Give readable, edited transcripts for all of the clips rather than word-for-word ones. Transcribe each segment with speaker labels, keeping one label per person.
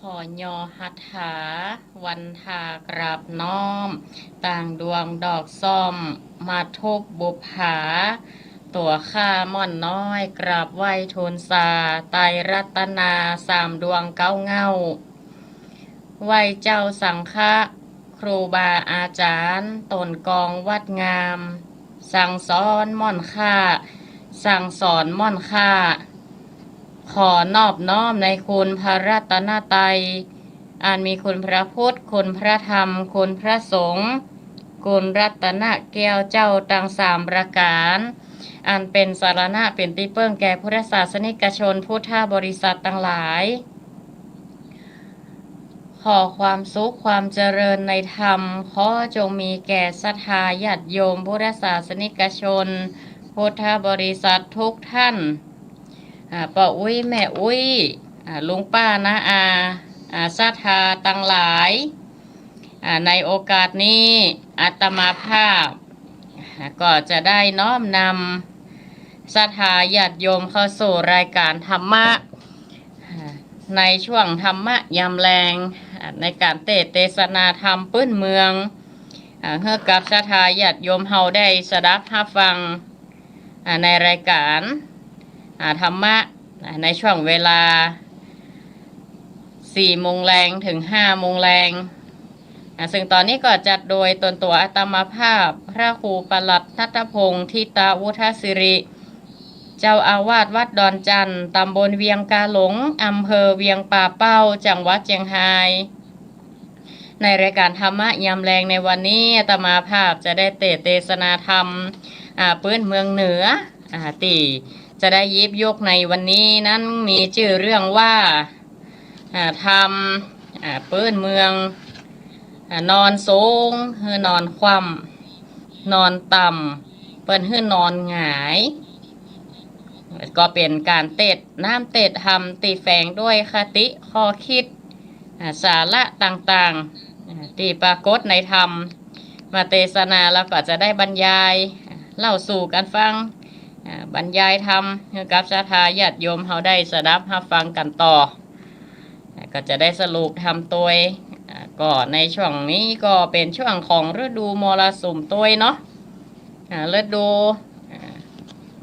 Speaker 1: ขอยอหัตถาวันทากราบน้อมต่างดวงดอกซ่อมมาทุบบุปผาตัวข้าม่อนน้อยกราบไหว้ทูลสาไตรรัตนาสามดวงเก้าเงาไหว้เจ้าสังฆะครูบาอาจารย์ตนกองวัดงามสั่งสอนม่อนข้าสั่งสอนม่อนข้าขอนอบน้อมในคุณพระรัตนตรัยอันมีคุณพระพุทธคุณพระธรรมคุณพระสงฆ์คุณรัตนแก้วเจ้าตังสามประการอันเป็นสารณะเป็นที่เปิ้งแก่พุทธศาสนิกชนพุทธบริษัททั้งหลายขอความสุขความเจริญในธรรมขอจงมีแก่ศรัทธาญาติโยมพุทธศาสนิกชนพุทธบริษัททุกท่านป้าอุ้ยแม่อุ้ยลุงป้านะศรัทธาตั้งหลายในโอกาสนี้อาตมาภาพก็จะได้น้อมนำศรัทธาญาติโยมเข้าสู่รายการธรรมะในช่วงธรรมะยามแรงในการเทศนาธรรมพื้นเมืองเพื่อกับศรัทธาญาติโยมเฮาได้สดับรับฟังในรายการธรรมะในช่วงเวลา4 โมงแรงถึง5 โมงแรงซึ่งตอนนี้ก็จัดโดยตนตัวอาตมาภาพพระครูปลัดนัทพงศ์ทิตาวุฒศิริเจ้าอาวาสวัดดอนจันทร์ตำบลเวียงกาหลงอำเภอเวียงป่าเป้าจังหวัดเชียงรายในรายการธรรมะยามแรงในวันนี้อาตมาภาพจะได้เทศนาธรรมพื้นเมืองเหนือตีจะได้ยิบยกในวันนี้นั้นมีชื่อเรื่องว่าธรรมพื้นเมืองนอนสูงคือนอนคว่ำนอนต่ำเปิ้นคือนอนหงายก็เป็นการน้ำธรรมตีแฝงด้วยคติข้อคิดสาระต่างๆที่ปรากฏในธรรมมาเทศนาแล้วก็จะได้บรรยายเล่าสู่กันฟังบรรยายธรรมกับศรัทธาญาติโยมเขาได้สดับรับฟังกันต่อก็จะได้สรุปทำตัวก็ในช่วงนี้ก็เป็นช่วงของฤดูมรสุมตัวเนาะฤดู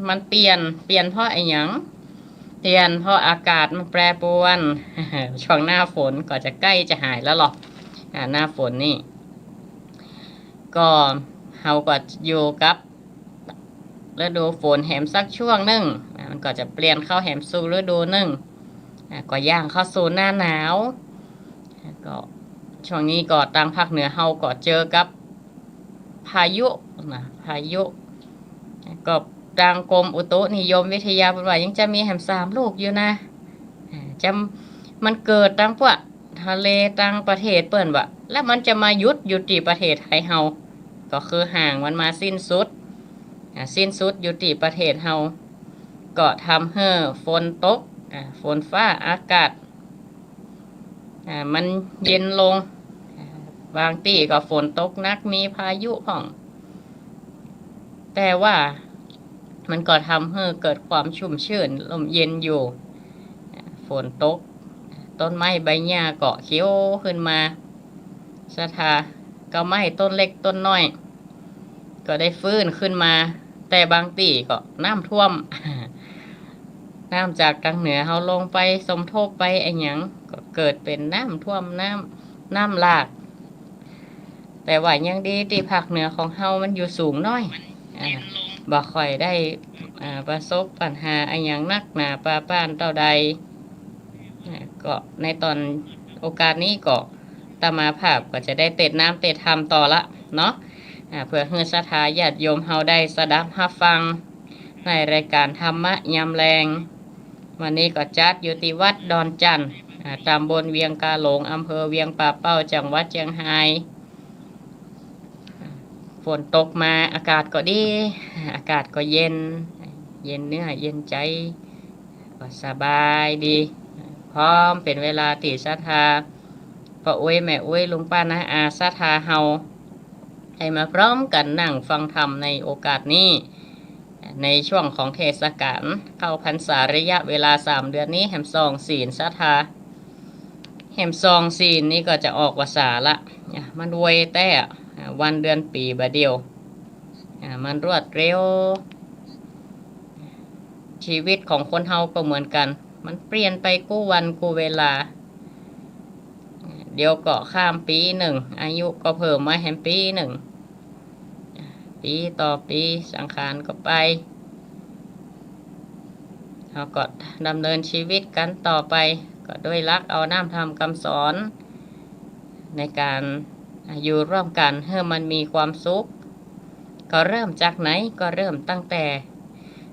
Speaker 1: มันเปลี่ยนเพราะไอ้หยังเปลี่ยนเพราะอากาศมันแปรปรวนช่วงหน้าฝนก็จะใกล้จะหายแล้วหรอกหน้าฝนนี่ก็เราก็อยู่กับฤดูฝนแหมสักช่วงหนึ่งมันก็จะเปลี่ยนเข้าแหมสู่ฤดูหนึ่งก็ย่างเข้าสู่หน้าหนาวก็ช่วงนี้ก็ทางภาคเหนือเฮาก็เจอกับพายุก็ทางกรมอุตุนิยมวิทยาบอกว่ายังจะมีแหม3 ลูกอยู่นะจะมันเกิดทางพวกทะเลต่างประเทศเปิ้นว่าแล้วมันจะมายุดอยู่ที่ประเทศไทยเฮาก็คือห่างมันมาสิ้นสุดอยู่ที่ประเทศเฮาก็ทำให้ฝนตกฝนฟ้าอากาศมันเย็นลงบางที่ก็ฝนตกนักมีพายุพ่องแต่ว่ามันก็ทำให้เกิดความชุ่มชื้นลมเย็นอยู่ฝนตกต้นไม้ใบหญ้าเกาะเขียวขึ้นมาศรัทธาก็ไม้ต้นเล็กต้นน้อยก็ได้ฟื้นขึ้นมาแต่บางที่ก็น้ำท่วมน้ำจากทางเหนือเขาลงไปสมทบไปไอ้หยังก็เกิดเป็นน้ำท่วมน้ำหลากแต่ว่ายังดีที่ภาคเหนือของเฮามันอยู่สูงน้อยบ่ค่อยได้ประสบปัญหาไอ้หยังนักหนาปาป้านเท่าใดก็ในตอนโอกาสนี้ก็ตมาภาพก็จะได้น้ำธรรมต่อละเนาะเพื่อให้ศรัทธาญาติโยมเฮาได้สดับรับฟังในรายการธรรมะยามแรงวันนี้ก็จัดอยู่ที่วัดดอนจันทร์ตำบลเวียงกาหลงอำเภอเวียงป่าเป้าจังหวัดเชียงรายฝนตกมาอากาศก็ดีอากาศก็เย็นเนื้อเย็นใจก็สบายดีพร้อมเป็นเวลาที่ศรัทธาป้าอุ้ยแม่อุ้ยลุงป้านะศรัทธาเฮาให้มาพร้อมกันนั่งฟังธรรมในโอกาสนี้ในช่วงของเทศกาลเข้าพรรษาระยะเวลา3 เดือนนี้แหม2 ศีลศรัทธา แหมซองซีนนี่ก็จะออกภาษาละมันไวแต่วันเดือนปีบะเดียวมันรวดเร็วชีวิตของคนเฮาก็เหมือนกันมันเปลี่ยนไปกู้วันกู้เวลาเดี๋ยวก็ข้ามปีหนึ่งอายุก็เพิ่มมาแฮมปีหนึ่งปีต่อปีสังขารก็ไปเราก็ดำเนินชีวิตกันต่อไปก็ด้วยรักเอาน้ำทำคำสอนในการอยู่ร่วมกันให้มันมีความสุขก็เริ่มจากไหนก็เริ่มตั้งแต่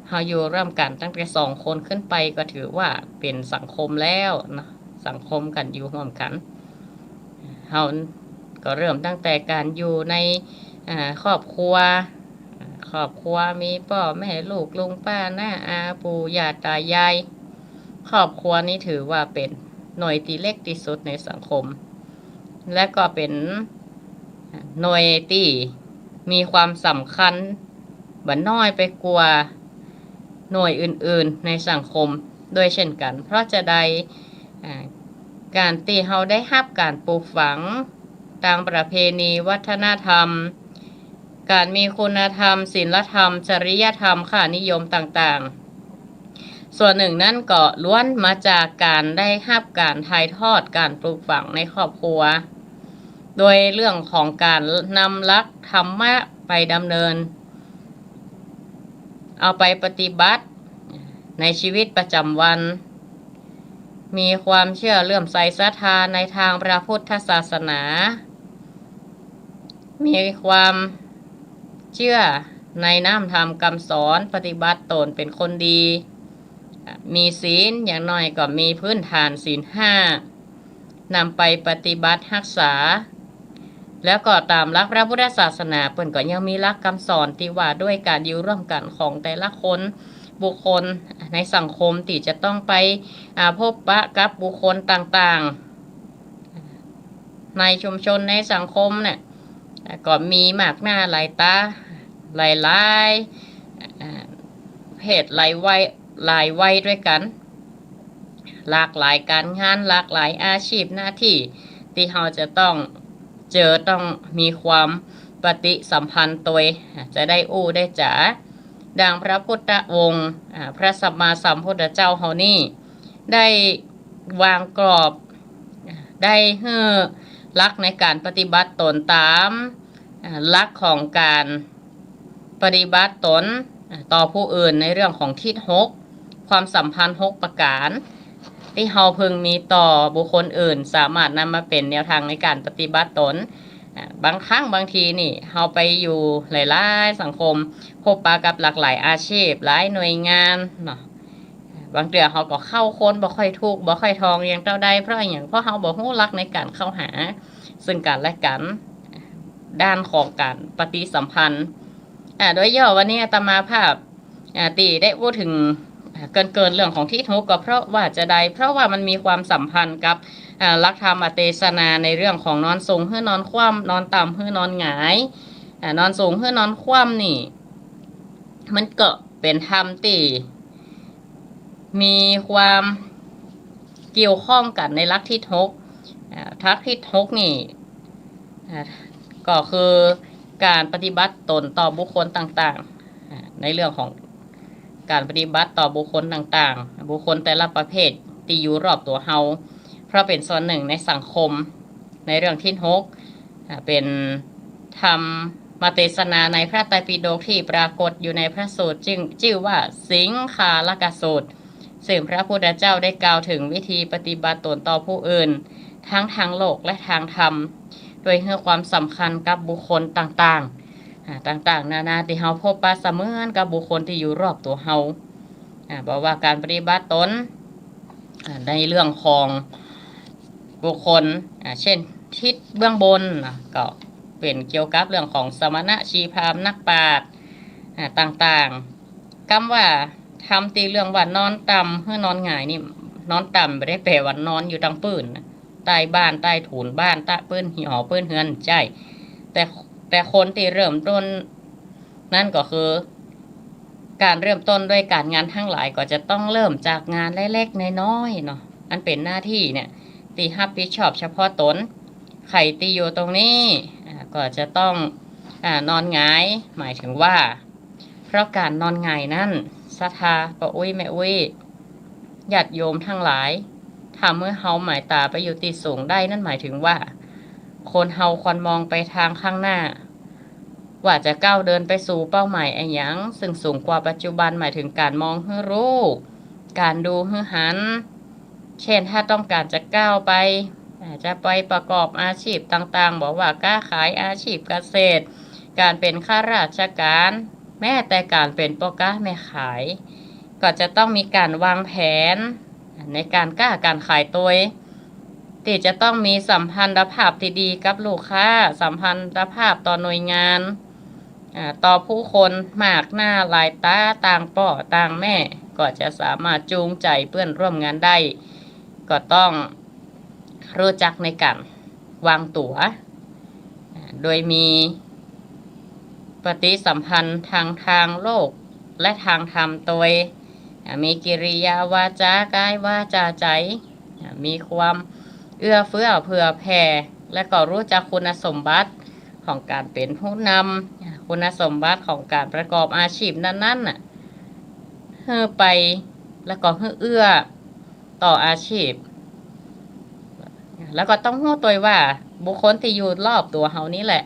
Speaker 1: เราอยู่ร่วมกันตั้งแต่2 คนขึ้นไปก็ถือว่าเป็นสังคมแล้วนะสังคมกันอยู่ร่วมกันเราก็เริ่มตั้งแต่การอยู่ในครอบครัวมีพ่อแม่ลูกลุงป้าน้าอาปู่ย่าตายายครอบครัวนี้ถือว่าเป็นหน่วยที่เล็กที่สุดในสังคมและก็เป็นหน่วยที่มีความสำคัญบ่น้อยไปกว่าหน่วยอื่นๆในสังคมด้วยเช่นกันเพราะจะได้การที่เราได้รับการปลูกฝังทางประเพณีวัฒนธรรมการมีคุณธรรมศีลธรรมจริยธรรมค่านิยมต่างๆส่วนหนึ่งนั่นก็ล้วนมาจากการได้รับการถ่ายทอดการปลูกฝังในครอบครัวโดยเรื่องของการนำหลักธรรมะไปดำเนินเอาไปปฏิบัติในชีวิตประจำวันมีความเชื่อเลื่อมใสศรัทธาในทางพระพุทธศาสนามีความเชื่อในน้ำธรรมคำสอนปฏิบัติตนเป็นคนดีมีศีลอย่างน้อยก็มีพื้นฐานศีล 5นำไปปฏิบัติรักษาแล้วก็ตามหลักพระพุทธศาสนาเพิ่นก็ยังมีหลักคำสอนที่ว่าด้วยการอยู่ร่วมกันของแต่ละคนบุคคลในสังคมที่จะต้องไปพบปะกับบุคคลต่างๆในชุมชนในสังคมเนี่ยก็มีมากหน้าหลายตาหลายเพศหลายวัยด้วยกันหลากหลายการงานหลากหลายอาชีพหน้าที่ที่เราจะต้องมีความปฏิสัมพันธ์ตัวจะได้อู้ได้จ๋าดังพระพุทธวงศ์พระสัมมาสัมพุทธเจ้าเฮานี่ได้วางกรอบได้ให้หลักในการปฏิบัติตนตามหลักของการปฏิบัติตนต่อผู้อื่นในเรื่องของทิศ6ความสัมพันธ์6ประการที่เราพึงมีต่อบุคคลอื่นสามารถนำมาเป็นแนวทางในการปฏิบัติตนบางครั้งบางทีนี่เราไปอยู่หลายๆสังคมพบปะกับหลากหลายอาชีพหลายหน่วยงานเนาะบางเดือเราก็เข้าคนบ่ค่อยถูกบ่ค่อยทองอย่างเจ้าใดเพราะอย่างเพราะเราบ่ฮู้หลักในการเข้าหาซึ่งกันและกันด้านของการปฏิสัมพันธ์โดยย่อวันนี้อาตมาภาพตีได้พูดถึงเกินเรื่องของที่ทุกข์ก็เพราะว่ามันมีความสัมพันธ์กับหลักธรรมเทศนาในเรื่องของนอนสูงเพื่อนอนคว่ำนอนต่ำเพื่อนอนหงายนอนสูงเพื่อนอนคว่ำนี่มันก็เป็นธรรมที่มีความเกี่ยวข้องกันในหลักที่ทุกข์ทักที่ทุกข์นี่ก็คือการปฏิบัติตนต่อบุคคลต่างๆในเรื่องของการปฏิบัติต่อบุคคลต่างๆบุคคลแต่ละประเภทที่อยู่รอบตัวเฮาเพราะเป็นส่วนหนึ่งในสังคมในเรื่องที่6เป็นธรรมเทศนาในพระไตรปิฎกที่ปรากฏอยู่ในพระสูตรจึงชื่อว่าสิงคาลกสูตรซึ่งพระพุทธเจ้าได้กล่าวถึงวิธีปฏิบัติตนต่อผู้อื่นทั้งทางโลกและทางธรรมโดยให้ความสำคัญกับบุคคลต่างๆนานาที่เฮาพบปะเสมือนกับบุคคลที่อยู่รอบตัวเฮาบอกว่าการปฏิบัติตนในเรื่องของบุคคลเช่นทิศเบื้องบนก็เป็นเกี่ยวกับเรื่องของสมณะชีพราหมณ์นักปราชญ์ต่างๆคำว่าทำตีเรื่องว่านอนต่ำเพื่อนอนหงายนี่นอนต่ำไม่ได้แปลว่านอนอยู่ทางปืนใต้บ้านใต้ถุนบ้านใต้ปืนหี่หอปืนเฮือนใช่แต่คนที่เริ่มต้นนั่นก็คือการเริ่มต้นด้วยการงานทั้งหลายก็จะต้องเริ่มจากงานเล็กๆน้อยๆเนาะอันเป็นหน้าที่เนี่ย ตีรับผิดชอบเฉพาะตนไข่ตีอยู่ตรงนี้ก็จะต้องนอนหงายหมายถึงว่าเพราะการนอนหงายนั่นศรัทธาป้าอุ้ยแม่อุ้ยญาติโยมทั้งหลายถ้าเมื่อเฮาหมายตาไปอยู่ที่สูงได้นั่นหมายถึงว่าคนเฮาควรมองไปทางข้างหน้าว่าจะก้าวเดินไปสู่เป้าหมายอะไรอย่างซึ่งสูงกว่าปัจจุบันหมายถึงการมองให้รู้การดูให้หันเช่นถ้าต้องการจะก้าวไปจะไปประกอบอาชีพต่างๆบอกว่าค้าขายอาชีพเกษตรการเป็นข้าราชการแม้แต่การเป็นพ่อค้าแม่ขายก็จะต้องมีการวางแผนในการค้าการขายตัวที่จะต้องมีสัมพันธภาพที่ดีกับลูกค้าสัมพันธภาพต่อหน่วยงานต่อผู้คนมากหน้าหลายตาต่างป่อต่างแม่ก็จะสามารถจูงใจเพื่อนร่วมงานได้ก็ต้องรู้จักในการวางตัวโดยมีปฏิสัมพันธ์ทางโลกและทางธรรมโดยมีกิริยาวาจากายวาจาใจมีความเอื้อเฟื้อเผื่อแผ่และก็รู้จักคุณสมบัติของการเป็นผู้นำคุณสมบัติของการประกอบอาชีพนั้นๆให้ไปแล้วก็ให้เอื้อต่ออาชีพแล้วก็ต้องรู้ตัวว่าบุคคลที่อยู่รอบตัวเฮานี้แหละ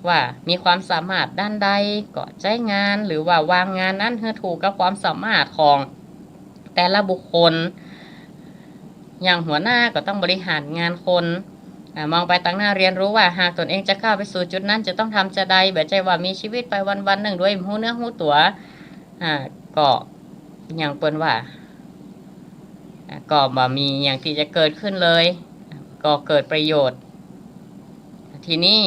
Speaker 1: ว่ามีความสามารถด้านใดก็ใจงานหรือว่าวางงานนั้นให้ถูกกับความสามารถของแต่ละบุคคลอย่างหัวหน้าก็ต้องบริหารงานคนมองไปตั้งหน้าเรียนรู้ว่าหากตนเองจะเข้าไปสู่จุดนั้นจะต้องทำจะใดแบบใจว่ามีชีวิตไปวันๆหนึ่งด้วยหูเนื้อหูตัวก็อย่างเปิ้นว่าก็บ่มีอย่างที่จะเกิดขึ้นเลยก็เกิดประโยชน์ทีนี้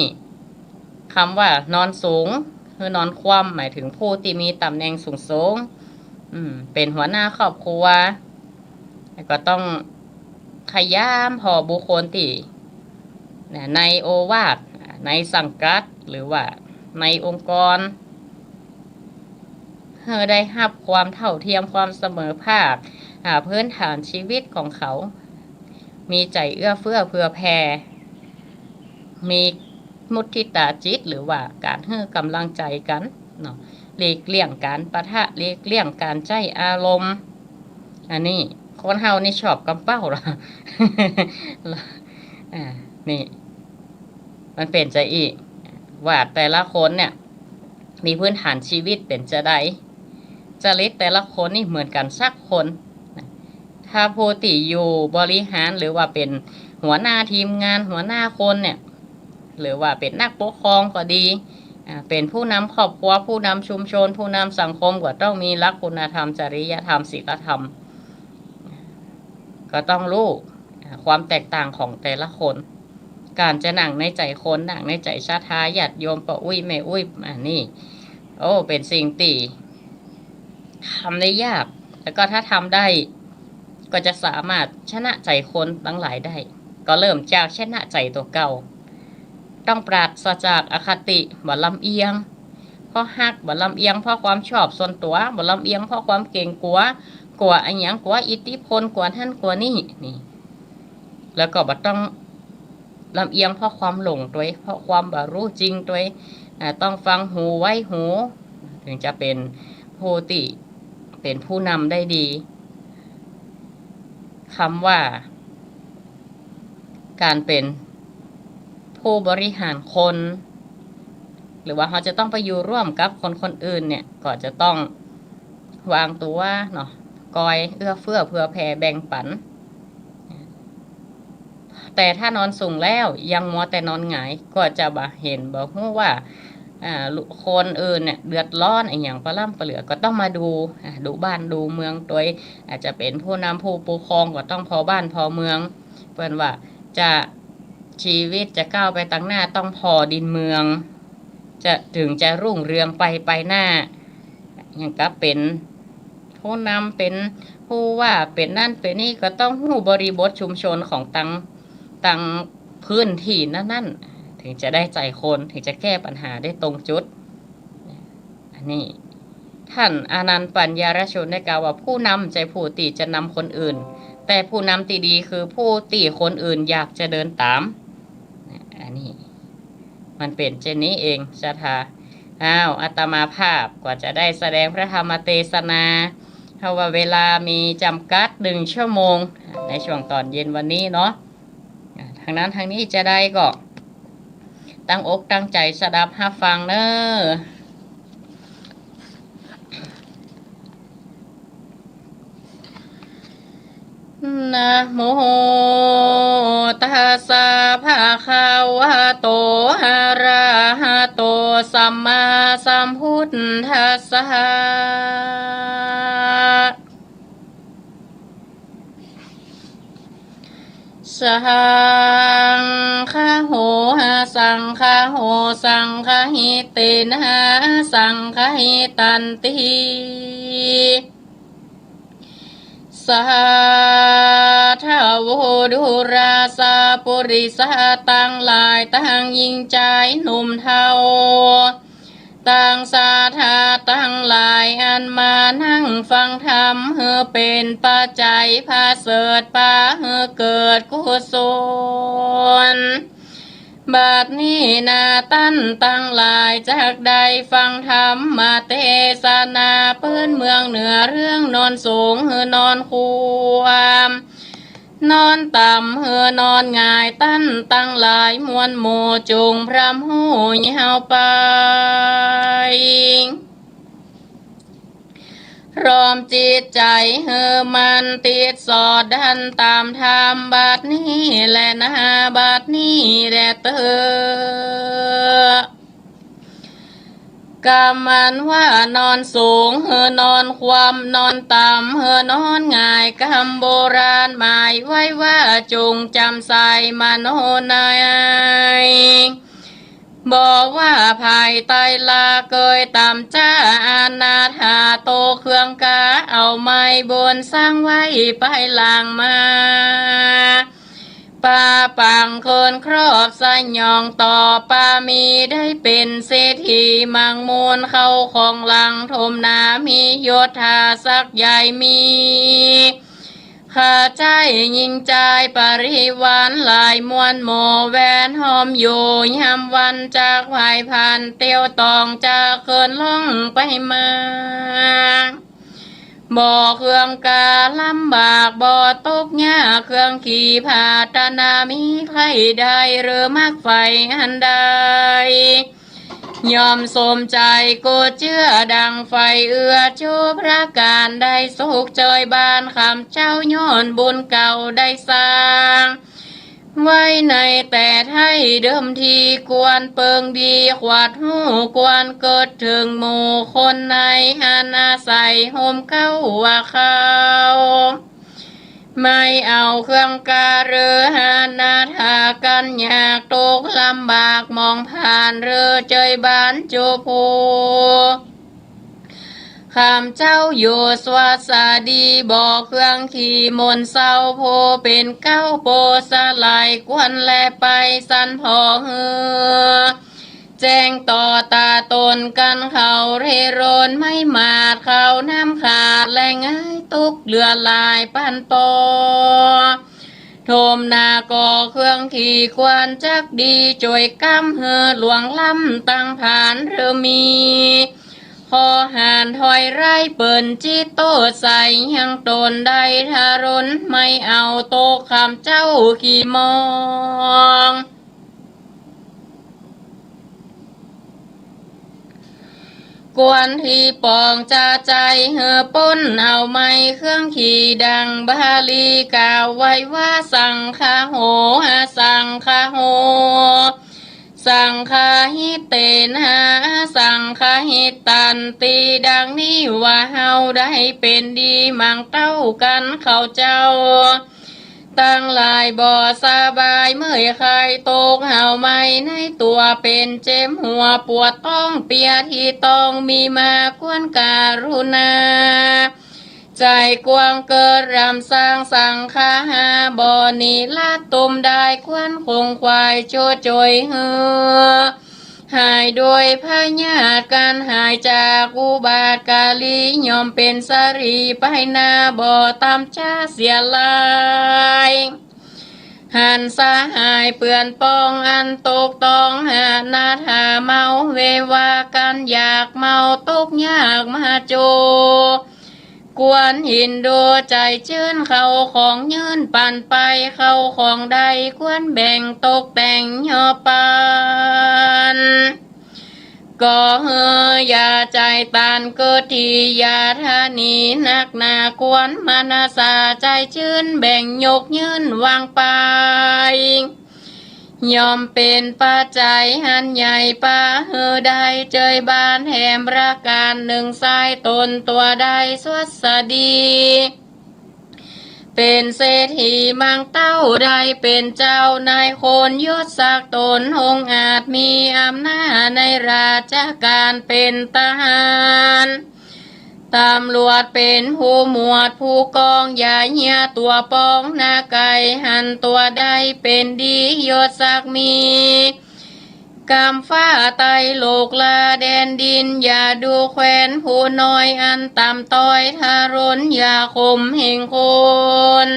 Speaker 1: คำว่านอนสูงคือนอนคว่ำหมายถึงผู้ที่มีตำแหน่งสูงเป็นหัวหน้าครอบครัวก็ต้องขย้ำพอบุคคลที่ในโอวาทในสังกัดหรือว่าในองค์กรได้รับความเท่าเทียมความเสมอภาคพื้นฐานชีวิตของเขามีใจเอื้อเฟื้อเผื่อแผ่มีมุทิตาจิตหรือว่าการให้กำลังใจกันเนาะหลีกเลี่ยงการปะทะหลีกเลี่ยงการใจอารมณ์อันนี้คนเฮานี่ชอบกำเป้าหรอ นี่มันเป็นใจอีกว่าแต่ละคนเนี่ยมีพื้นฐานชีวิตเป็นจะได้จริตแต่ละคนนี่เหมือนกันสักคนถ้าผู้ที่อยู่บริหารหรือว่าเป็นหัวหน้าทีมงานหัวหน้าคนเนี่ยหรือว่าเป็นนักปกครองก็ดีเป็นผู้นำครอบครัวผู้นำชุมชนผู้นำสังคมก็ต้องมีหลักคุณธรรมจริยธรรมศีลธรรมก็ต้องรู้ความแตกต่างของแต่ละคนการจะหนังในใจคนหนังในใจชาทาญาติโยมป้าอุ้ยแม่อุ้ยนี่โอ้เป็นสิ่งที่ทำได้ยากแล้วก็ถ้าทำได้ก็จะสามารถชนะใจคนทั้งหลายได้ก็เริ่มจากชนะใจตัวเก่าต้องปราศจากอคติบ่ลำเอียงเพราะฮักบ่ลำเอียงเพราะความชอบส่วนตัวบ่ลำเอียงเพราะความเก่งกลัวอันยังกลัวอิทธิพลกลัวท่านกลัวนี่แล้วก็บ่ต้องลำเอียงเพราะความหลงตัวเพราะความบ่รู้จริงตัวต้องฟังหูไว้หูถึงจะเป็นผู้ที่เป็นผู้นำได้ดีคำว่าการเป็นผู้บริหารคนหรือว่าเขาจะต้องไปอยู่ร่วมกับคนอื่นเนี่ยก็จะต้องวางตัวเนาะกอยเอื้อเฟื้อเผื่อแผ่แบ่งปันแต่ถ้านอนสูงแล้วยังมัวแต่นอนหงายก็จะบ่เห็นบ่ฮู้ว่าคนอื่นเนี่ยเดือดร้อนไอ้อย่างปลาล่ำปลาเหลือก็ต้องมาดูบ้านดูเมืองโดยอาจจะเป็นผู้นำผู้ปกครองก็ต้องพอบ้านพอเมืองเพื่อนว่าจะชีวิตจะก้าวไปตั้งหน้าต้องพอดินเมืองจะถึงจะรุ่งเรืองไปหน้าอย่างก็เป็นผู้นำเป็นผู้ว่าเป็นนั่นเป็นนี่ก็ต้องหู้บริบทชุมชนของตั้งพื้นที่นั่นถึงจะได้ใจคนถึงจะแก้ปัญหาได้ตรงจุดอันนี้ท่านอานันต์ปัญญารชนได้กล่าวว่าผู้นำใจผู้ที่จะนำคนอื่น แต่ผู้นำที่ดีคือผู้ที่คนอื่นอยากจะเดินตามอันนี้มันเป็นเช่นนี้เองศรัทธาอาตมาภาพกว่าจะได้แสดงพระธรรมเทศนาเพราะว่าเวลามีจำกัด1 ชั่วโมงในช่วงตอนเย็นวันนี้เนาะทางนั้นทางนี้จะได้ก็ตั้งอกตั้งใจสดับรับฟังเนอะนะโมตัสสะภะคะวะโตอะระหะโตสัมมาสัมพุทธัสสะสังฆโหสังฆโหสังฆหิเตนะสังฆหิตันติสัทธโวดุราสาปุริสาตั้งหลายตั้งยิ่งใจหนุ่มเทาตั้งสาธาตั้งหลายอันมานั่งฟังธรรมเฮือเป็นปัจจัยพาเสดปาเฮือเกิดกุศลบัดนี้นาตั้นตั้งหลายจากใดฟังธรรมมาเทศนาพื้นเมืองเหนือเรื่องนอนสูงเฮือนอนความนอนต่ำเฮือนอนง่ายตั้นตั้งหลายมวลหมู่จุงพรำหูยาวไปรอมจิตใจเฮอมันติดสอดดันตามธรรมบัดนี้แลนะบัดนี้แลเตอกำมันว่านอนสูงเฮอนอนความนอนต่ำเฮอนอนง่ายกำโบราณหมายไว้ว่าจงจำใส่มโนนายบอกว่าภายใต้ลาเกยตามจ้าอานาถาโตเครื่องกาเอาไม้บนสร้างไว้ไปลางมาป่าปังเคินครอบสายยองต่อปามีได้เป็นเศรษฐีมังมูลเข้าของหลังทมนามียศธาศักย์ใหญ่มีข้าใจยิ่งใจปริวานหลายมวลโมแวนหอมอยู่ยามวันจากภายพันเตียวตองจากเคินล่องไปมาบ่เครื่องกาลำบากบ่ตกยาเครื่องขี่ผาตนามีใครได้หรือมักไฟอันใดยอมสมใจกูเชื่อดังไฟเอื้อชูพระการได้สุขเจยบานคำเจ้าย้อนบุญเก่าได้สร้างไว้ในแต่ไทยเดิมทีกวนเปิงดีขวัดหูกวนเกิดถึงหมู่คนในอาณาใส่ห่มเก้าว่าเขาไม่เอาเครื่องกาเรือหานาทากันอยากตกลำบากมองผ่านเรือเจยบานจูพูข้ามเจ้าอยู่สวัสดีบอกเครื่องขี่มนเศร้าโพเป็นเก้าโปสลายกวนแลไปสันพอเฮือแจ้งต่อตาตนกันเขาเรโรนไม่มาดเขาน้ำขาดแรงง่ายตุกเรือลายปันปอโทมนากอเครื่องขี่ควันจักดีจวยกำเฮือหลวงล้ำตั้งผ่านเรือมีพอหานถอยไร่เปิ่นจิตโตใส่ยังตนได้ทารนไม่เอาโตคำเจ้าขี่มองกวนที่ปองจ่าใจเหือป้นเอาไม้เครื่องขี่ดังบาลีกล่าวไว้ว่าสังฆโหสังฆโหสังฆาหิเตนะสังฆาหิตันตีดังนี้ว่าเฮาได้เป็นดีมังเต้ากันเขาเจ้าตั้งหลายบ่อสบายเมื่อยใครตกเห่าไม่ในตัวเป็นเจ็บหัวปวดต้องเปียที่ต้องมีมากวนการุณาใจกวางเกิดรำสร้างสังฆาหาบ่อนีลาตุมได้ควันคงควายโจโจยเฮือ หายโดยพญาติการหายจากอุบาทกาลียอมเป็นสรีไปนาบ่ตามจ้าเสียลายหันสาหายเปื่อนปองอันตกตองหานาถาเมาเววากันอยากเมาตกยากมาโจกวนหินโดใจชื่นเขาของยืนปั่นไปเขาของใดควรแบ่งตกแต่งยอปันก็อย่าใจตานเกิดที่ยาธานีนักหนาควรมานาสาใจชื่นแบ่งยกยืนวางไปยอมเป็นปัจจัยหันใหญ่ป้าได้เจยบานแหมราการหนึ่งสายตนตัวได้สวัสดีเป็นเศรษฐีมังเต้าได้เป็นเจ้านายคนยศศักดิ์ตนหงอาจมีอำนาจในราชการเป็นทหารตำรวจเป็นผู้หมวดผู้กองอย่าเหี้ยตัวปองหน้าไก่หันตัวได้เป็นดียศศักดิ์มีกำฟ้าไตโลกลาแดนดินอย่าดูแคว้นผู้น้อยอันต่ำต้อยทารนอย่าข่มเหงคน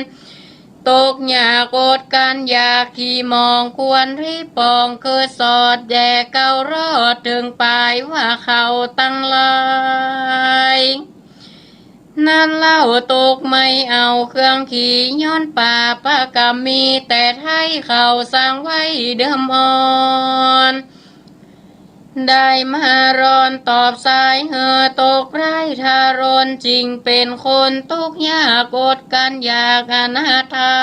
Speaker 1: ตกอย่ากดกันอย่าขี่มองควรรีปองเกิดสอดแย่เการอดถึงปลายว่าเขาตั้งลายนั่นเล่าตกไม่เอาเครื่องขี่ย้อนป่าปะกำมีแต่ไทยเขาสร้างไว้เดิมอ่อนได้มารอนตอบสายตกไร้ทารนจริงเป็นคนตกยากกดกันอยากอนาถา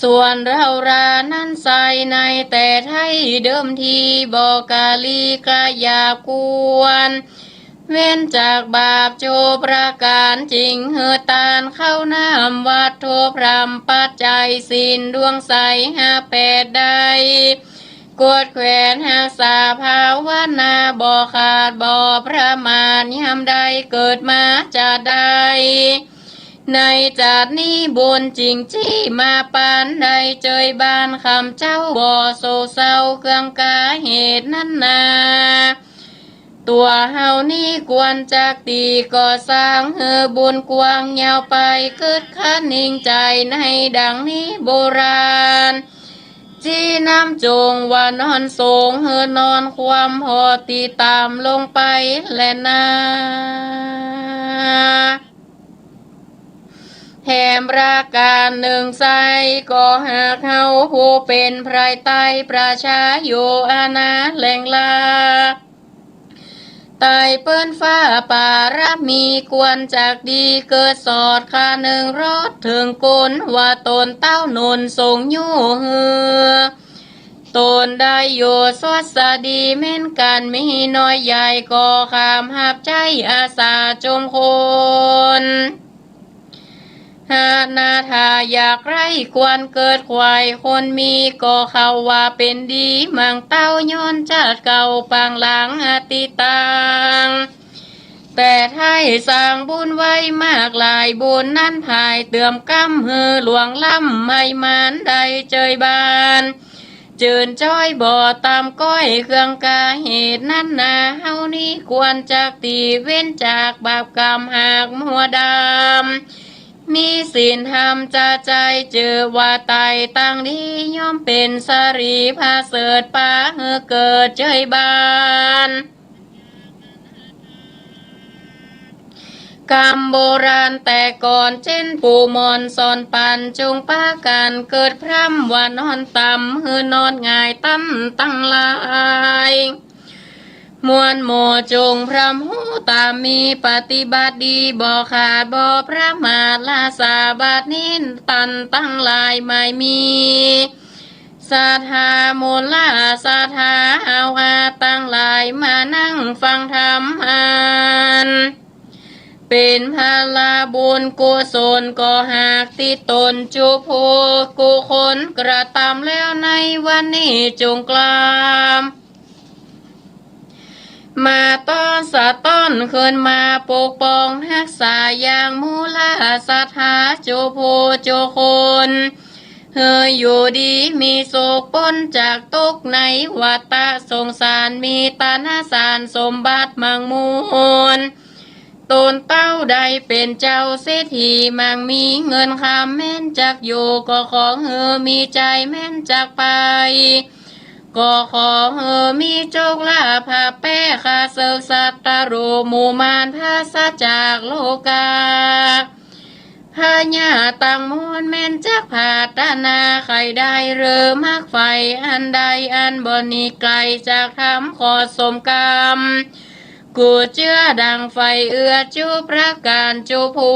Speaker 1: ส่วนเรารานั้นใส่ในแต่ไทยเดิมทีบอกกาลีกะยาควนเว้นจากบาปโจประการจริงตานเข้าน้ำวัดโทพรำปัจจัยศีลดวงใส58ได้กดแขวนหักษาภาวนาบ่ขาดบ่ประมาณยามใดเกิดมาจะได้ในจัดนี้บุญจริงจี้มาปานใดเจยบ้านคำเจ้าบ่โศเศร้าเครื่องกาเหตุนั้นนาตัวเฮานี่ควรจากตีก่อสร้างบุญกว้างยาวไปเกิดขันนิ่งใจในดังนี้โบราณจีน้ำจงว่านอนทรงนอนความหอตีตามลงไปและนาแถมราการหนึ่งใสก็หากเฮาผู้เป็นไพรไตประชาโยอาณาแหล่งลาไตเปิ้นฟ้าป่ารับมีกวนจากดีเกิดสอดคาหนึ่งรถถึงกลว่าตนเต้านนทรงยู่ตนได้โยสวัสดีเม่นกันมีน้อยใหญ่ก็ขามหับใจอาสาจมคนหานาทาอยากไรควรเกิดควายคนมีก็เขาว่าเป็นดีมังเต้าย้อนจัดเก่าปางหลังอติตังแต่ไทยสร้างบุญไว้มากหลายบุญนั้นภายเติมกำหลวงล่ำไม่มันใดเจยบานเจินจ้อยบ่อตามก้อยเครื่องกาเหตุนั้นนาเฮานี้ควรจากตีเว้นจากบาปกรรมหากมัวดำมีศีลธรรมจะใจเจอว่าไตตั้งดีย่อมเป็นสรีพาเสดป่าเกิดเจยบานกรรมโบราณแต่ก่อนเช่นปู่มอนสอนปันจงป้ากันเกิดพร่ำว่านอนต่ำนอนง่ายตั้งลายมวลโมจงพรำหูตามมีปฏิบัติดีบ่ขาดบ่ประมาทลาสาบาทนินตันตั้งลายไม่มีศรัทธามูลลาศรัทธาเอาอาตั้งลายมานั่งฟังธรรมอ่านเป็นพลาบุญกุศลก็หากติตนจุโพกุคนกระทำแล้วในวันนี้จงกลามมาต้อนสะต้อนคืนมาปกป้องรักษาอย่างมูลาศรัทธาโจโพโจคน เฮยอยู่ดีมีโศกปนจากตกในวัฏสงสารมีตานาสารสมบัติมังมูลตนเต้าใดเป็นเจ้าเศรษฐีมังมีเงินคำแม่นจากอยู่ก็ขอเฮอมีใจแม่นจากไปก็ขอเฮอมีโจกลาภาแป้คาเสกสัตตาโรหมู่มานภาษาจากโลกาพญาตังมวนแม่นจักผาตานาใครได้เรือมักไฟอันใดอันบนนี้ไกลจากทำขอสมกรรมกูเชื่อดังไฟเอื้อจูประการจูภู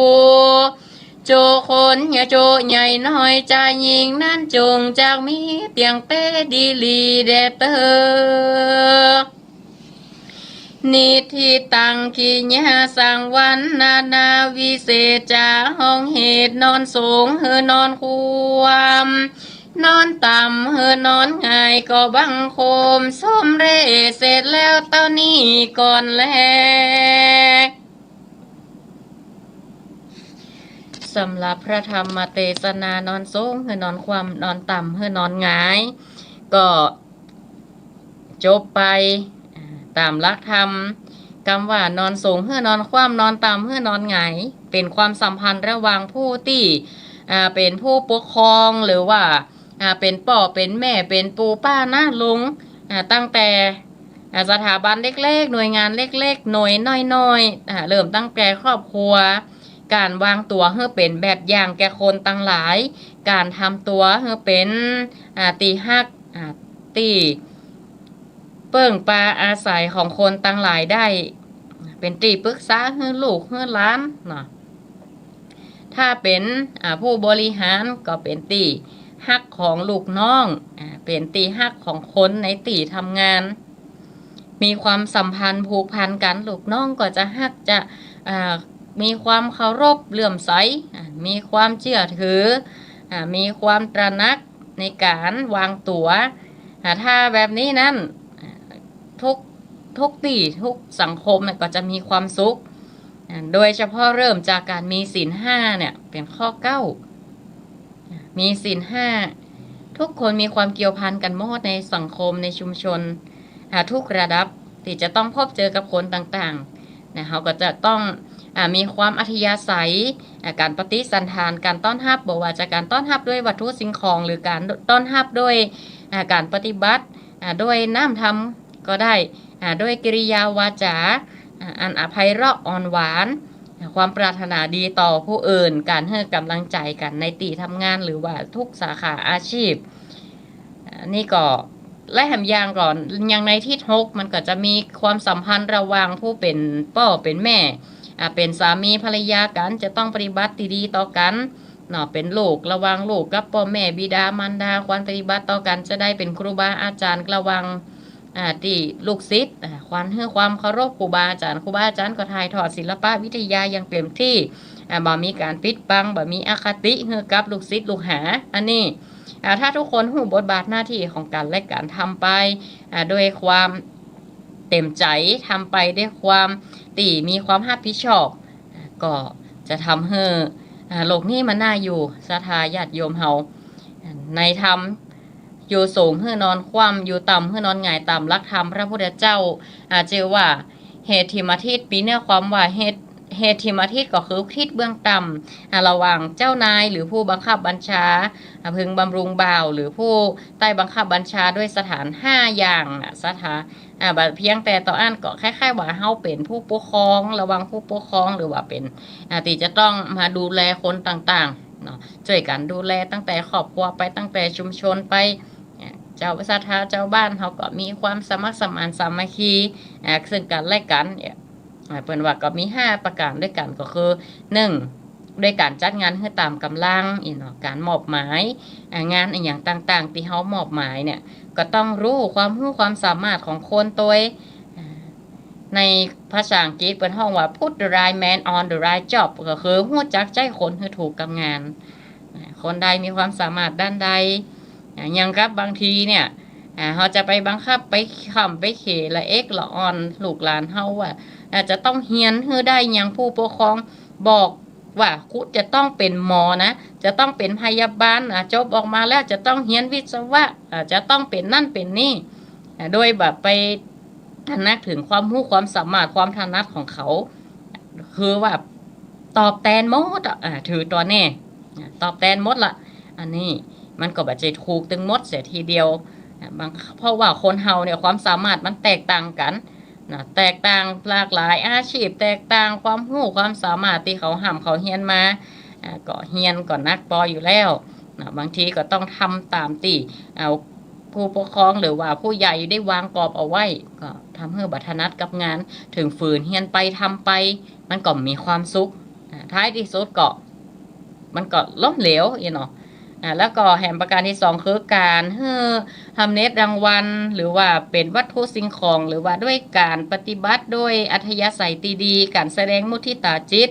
Speaker 1: โจคนอย่าโจใหญ่น้อยใจยิงนั่นจงจากมีเตียงเต้ดีลีเดเตอนิทิตังกิญาสังวันนาวิเศษจาห้องเหตุนอนสูงเฮือนอนความนอนต่ำเฮือนอนง่ายก็บังโคมส้มเร่เสร็จแล้วเต้านี้ก่อนแลสำหรับพระธรรมเทศนานอนสูงเฮือนอนความนอนต่ำเฮือนอนง่ายก็จบไปตามหลักธรรมคำว่านอนสูงเพื่อนอนคว่ำนอนต่ำเพื่อนอนหงายเป็นความสัมพันธ์ระหว่างผู้ที่เป็นผู้ปกครองหรือว่าเป็นพ่อเป็นแม่เป็นปู่ป้าน้าลุงตั้งแต่สถาบันเล็กๆหน่วยงานเล็กๆหน่วยน้อยๆเริ่มตั้งแต่ครอบครัวการวางตัวให้เป็นแบบอย่างแก่คนตั้งหลายการทำตัวให้เป็นตีฮักตีเปิ่งปลาอาศัยของคนตั้งหลายได้เป็นตีปรึกษาให้ลูกให้หลานเนาะถ้าเป็นผู้บริหารก็เป็นตีฮักของลูกน้องเป็นตีฮักของคนในตีทำงานมีความสัมพันธ์ผูกพันกันลูกน้องก็จะฮักจะมีความเคารพเลื่อมใสมีความเชื่อถือมีความตระหนักในการวางตัวถ้าแบบนี้นั้นทุกตีทุกสังคมก็จะมีความสุขโดยเฉพาะเริ่มจากการมีศีลห้าเนี่ยเป็นข้อ9มีศีลห้าทุกคนมีความเกี่ยวพันกันหมดในสังคมในชุมชนทุกระดับที่จะต้องพบเจอกับคนต่างๆนะเขาก็จะต้องมีความอัธยาศัยการปฏิสันทานการต้อนรับบอกว่าจะการต้อนรับด้วยวัตถุสิ่งของหรือการต้อนรับด้วยการปฏิบัติด้วยน้ำธรรมก็ได้ด้วยกิริยาวาจาอันอภัยเราะอ่อนหวานความปรารถนาดีต่อผู้อื่นการให้กำลังใจกันในตีทำงานหรือว่าทุกสาขาอาชีพนี่ก็และแหมยางก่อนอย่างในที่6มันก็จะมีความสัมพันธ์ระหว่างผู้เป็นพ่อเป็นแม่เป็นสามีภรรยากันจะต้องปฏิบัติดีต่อกันเนาะเป็นลูกระวังลูกกับพ่อแม่บิดามารดาควรปฏิบัติต่อกันจะได้เป็นครูบาอาจารย์ระวังที่ลูกศิษย์ควรให้ความเคารพครูบาอาจารย์ก็ถ่ายทอดศิลปะวิทยาอย่างเต็มที่บ่มีการปิดบังบ่มีอคติให้กับลูกศิษย์ลูกหาอันนี้ถ้าทุกคนหูบทบาทหน้าที่ของกันและการทำไปด้วยความเต็มใจทำไปด้วยความมีความรับผิดชอบก็จะทำให้โลกนี้มันน่าอยู่ศรัทธาญาติโยมเฮาในธรรมอยู่สูงเพื่อนอนคว่ำอยู่ต่ำเพื่อนอนหงายต่ำรักธรรมพระพุทธเจ้าเจอว่าเหตุทิมาทิตปีเนื้อความว่าเหตุทิมาทิตก็คือทิศเบื้องต่ำระหว่างเจ้านายหรือผู้บังคับบัญชาพึงบำรุงบ่าวหรือผู้ใต้บังคับบัญชาด้วยสถาน5อย่างสถานเพียงแต่ต่ออันก็คล้ายๆว่าเฮาเป็นผู้ปกครองระวังผู้ปกครองหรือว่าเป็นที่จะต้องมาดูแลคนต่างๆเนาะช่วยกันดูแลตั้งแต่ครอบครัวไปตั้งแต่ชุมชนไปเจ้าศรัทธาเจ้าบ้านเขาก็มีความสมัครสมานสามัคคีซึ่งกันและกันเปิ่นว่าก็มี5ประการด้วยกันก็คือ1ด้วยการจัดงานให้ตามกำลังเนาะการมอบหมายงานอย่างต่างๆที่เฮามอบหมายเนี่ยก็ต้องรู้ความสามารถของคนตัวในภาษาอังกฤษเป็นห้องว่า put the right man on the right job ก็คือรู้จักใจคนให้ถูกกับงานคนใดมีความสามารถด้านใดอย่างครับบางทีเนี่ยเขาจะไปบังคับไปขำไปเขละเอ็กละออนลูกหลานเขาว่าจะต้องเฮียนให้ได้อย่างผู้ปกครองบอก ว่าคุณจะต้องเป็นหมอนะจะต้องเป็นพยาบาลจบออกมาแล้วจะต้องเรียนวิศวะจะต้องเป็นนั่นเป็นนี่โดยแบบไปตระหนักถึงความรู้ความสามารถความถนัดของเขาคือว่าตอบแทนหมดถือตัวแน่ตอบแทนหมดละอันนี้มันก็แบบจะถูกตึงหมดเสียทีเดียวบางเพราะว่าคนเฮาเนี่ยความสามารถมันแตกต่างกันนะแตกต่างหลากหลายอาชีพแตกต่างความรู้ความสามารถที่เขาห้ำเขาเฮียนมาก็เฮียนก่อนนักปออยู่แล้วนะบางทีก็ต้องทำตามที่เอาผู้ปกครองหรือว่าผู้ใหญ่ได้วางกรอบเอาไว้ก็ทำให้บัตรนัดกับงานถึงฝืนเฮียนไปทำไปมันก็มีความสุขท้ายที่สุดก็มันก็ล้มเหลวเนาะแล้วก็แห่งประการที่สองคือการทำเน็ตรางวัลหรือว่าเป็นวัตถุสิ่งของหรือว่าด้วยการปฏิบัติด้วยอัธยาศัยดีๆการแสดงมุทิตาจิต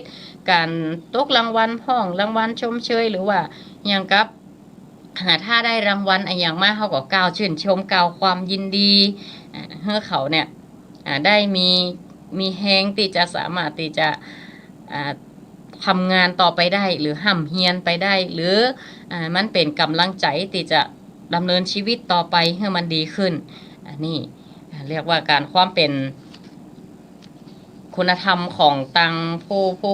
Speaker 1: การตกรางวัลพ่องรางวัลชมเชยหรือว่าอย่างกับถ้าได้รางวัลอย่างมากเขาก็กล่าวชื่นชมกล่าวความยินดีให้เขาเนี่ยได้มีแฮงที่จะสามารถที่จะทำงานต่อไปได้หรือห่ำเฮียนไปได้หรือมันเป็นกำลังใจที่จะดำเนินชีวิตต่อไปให้มันดีขึ้นนี่เรียกว่าการความเป็นคุณธรรมของตัง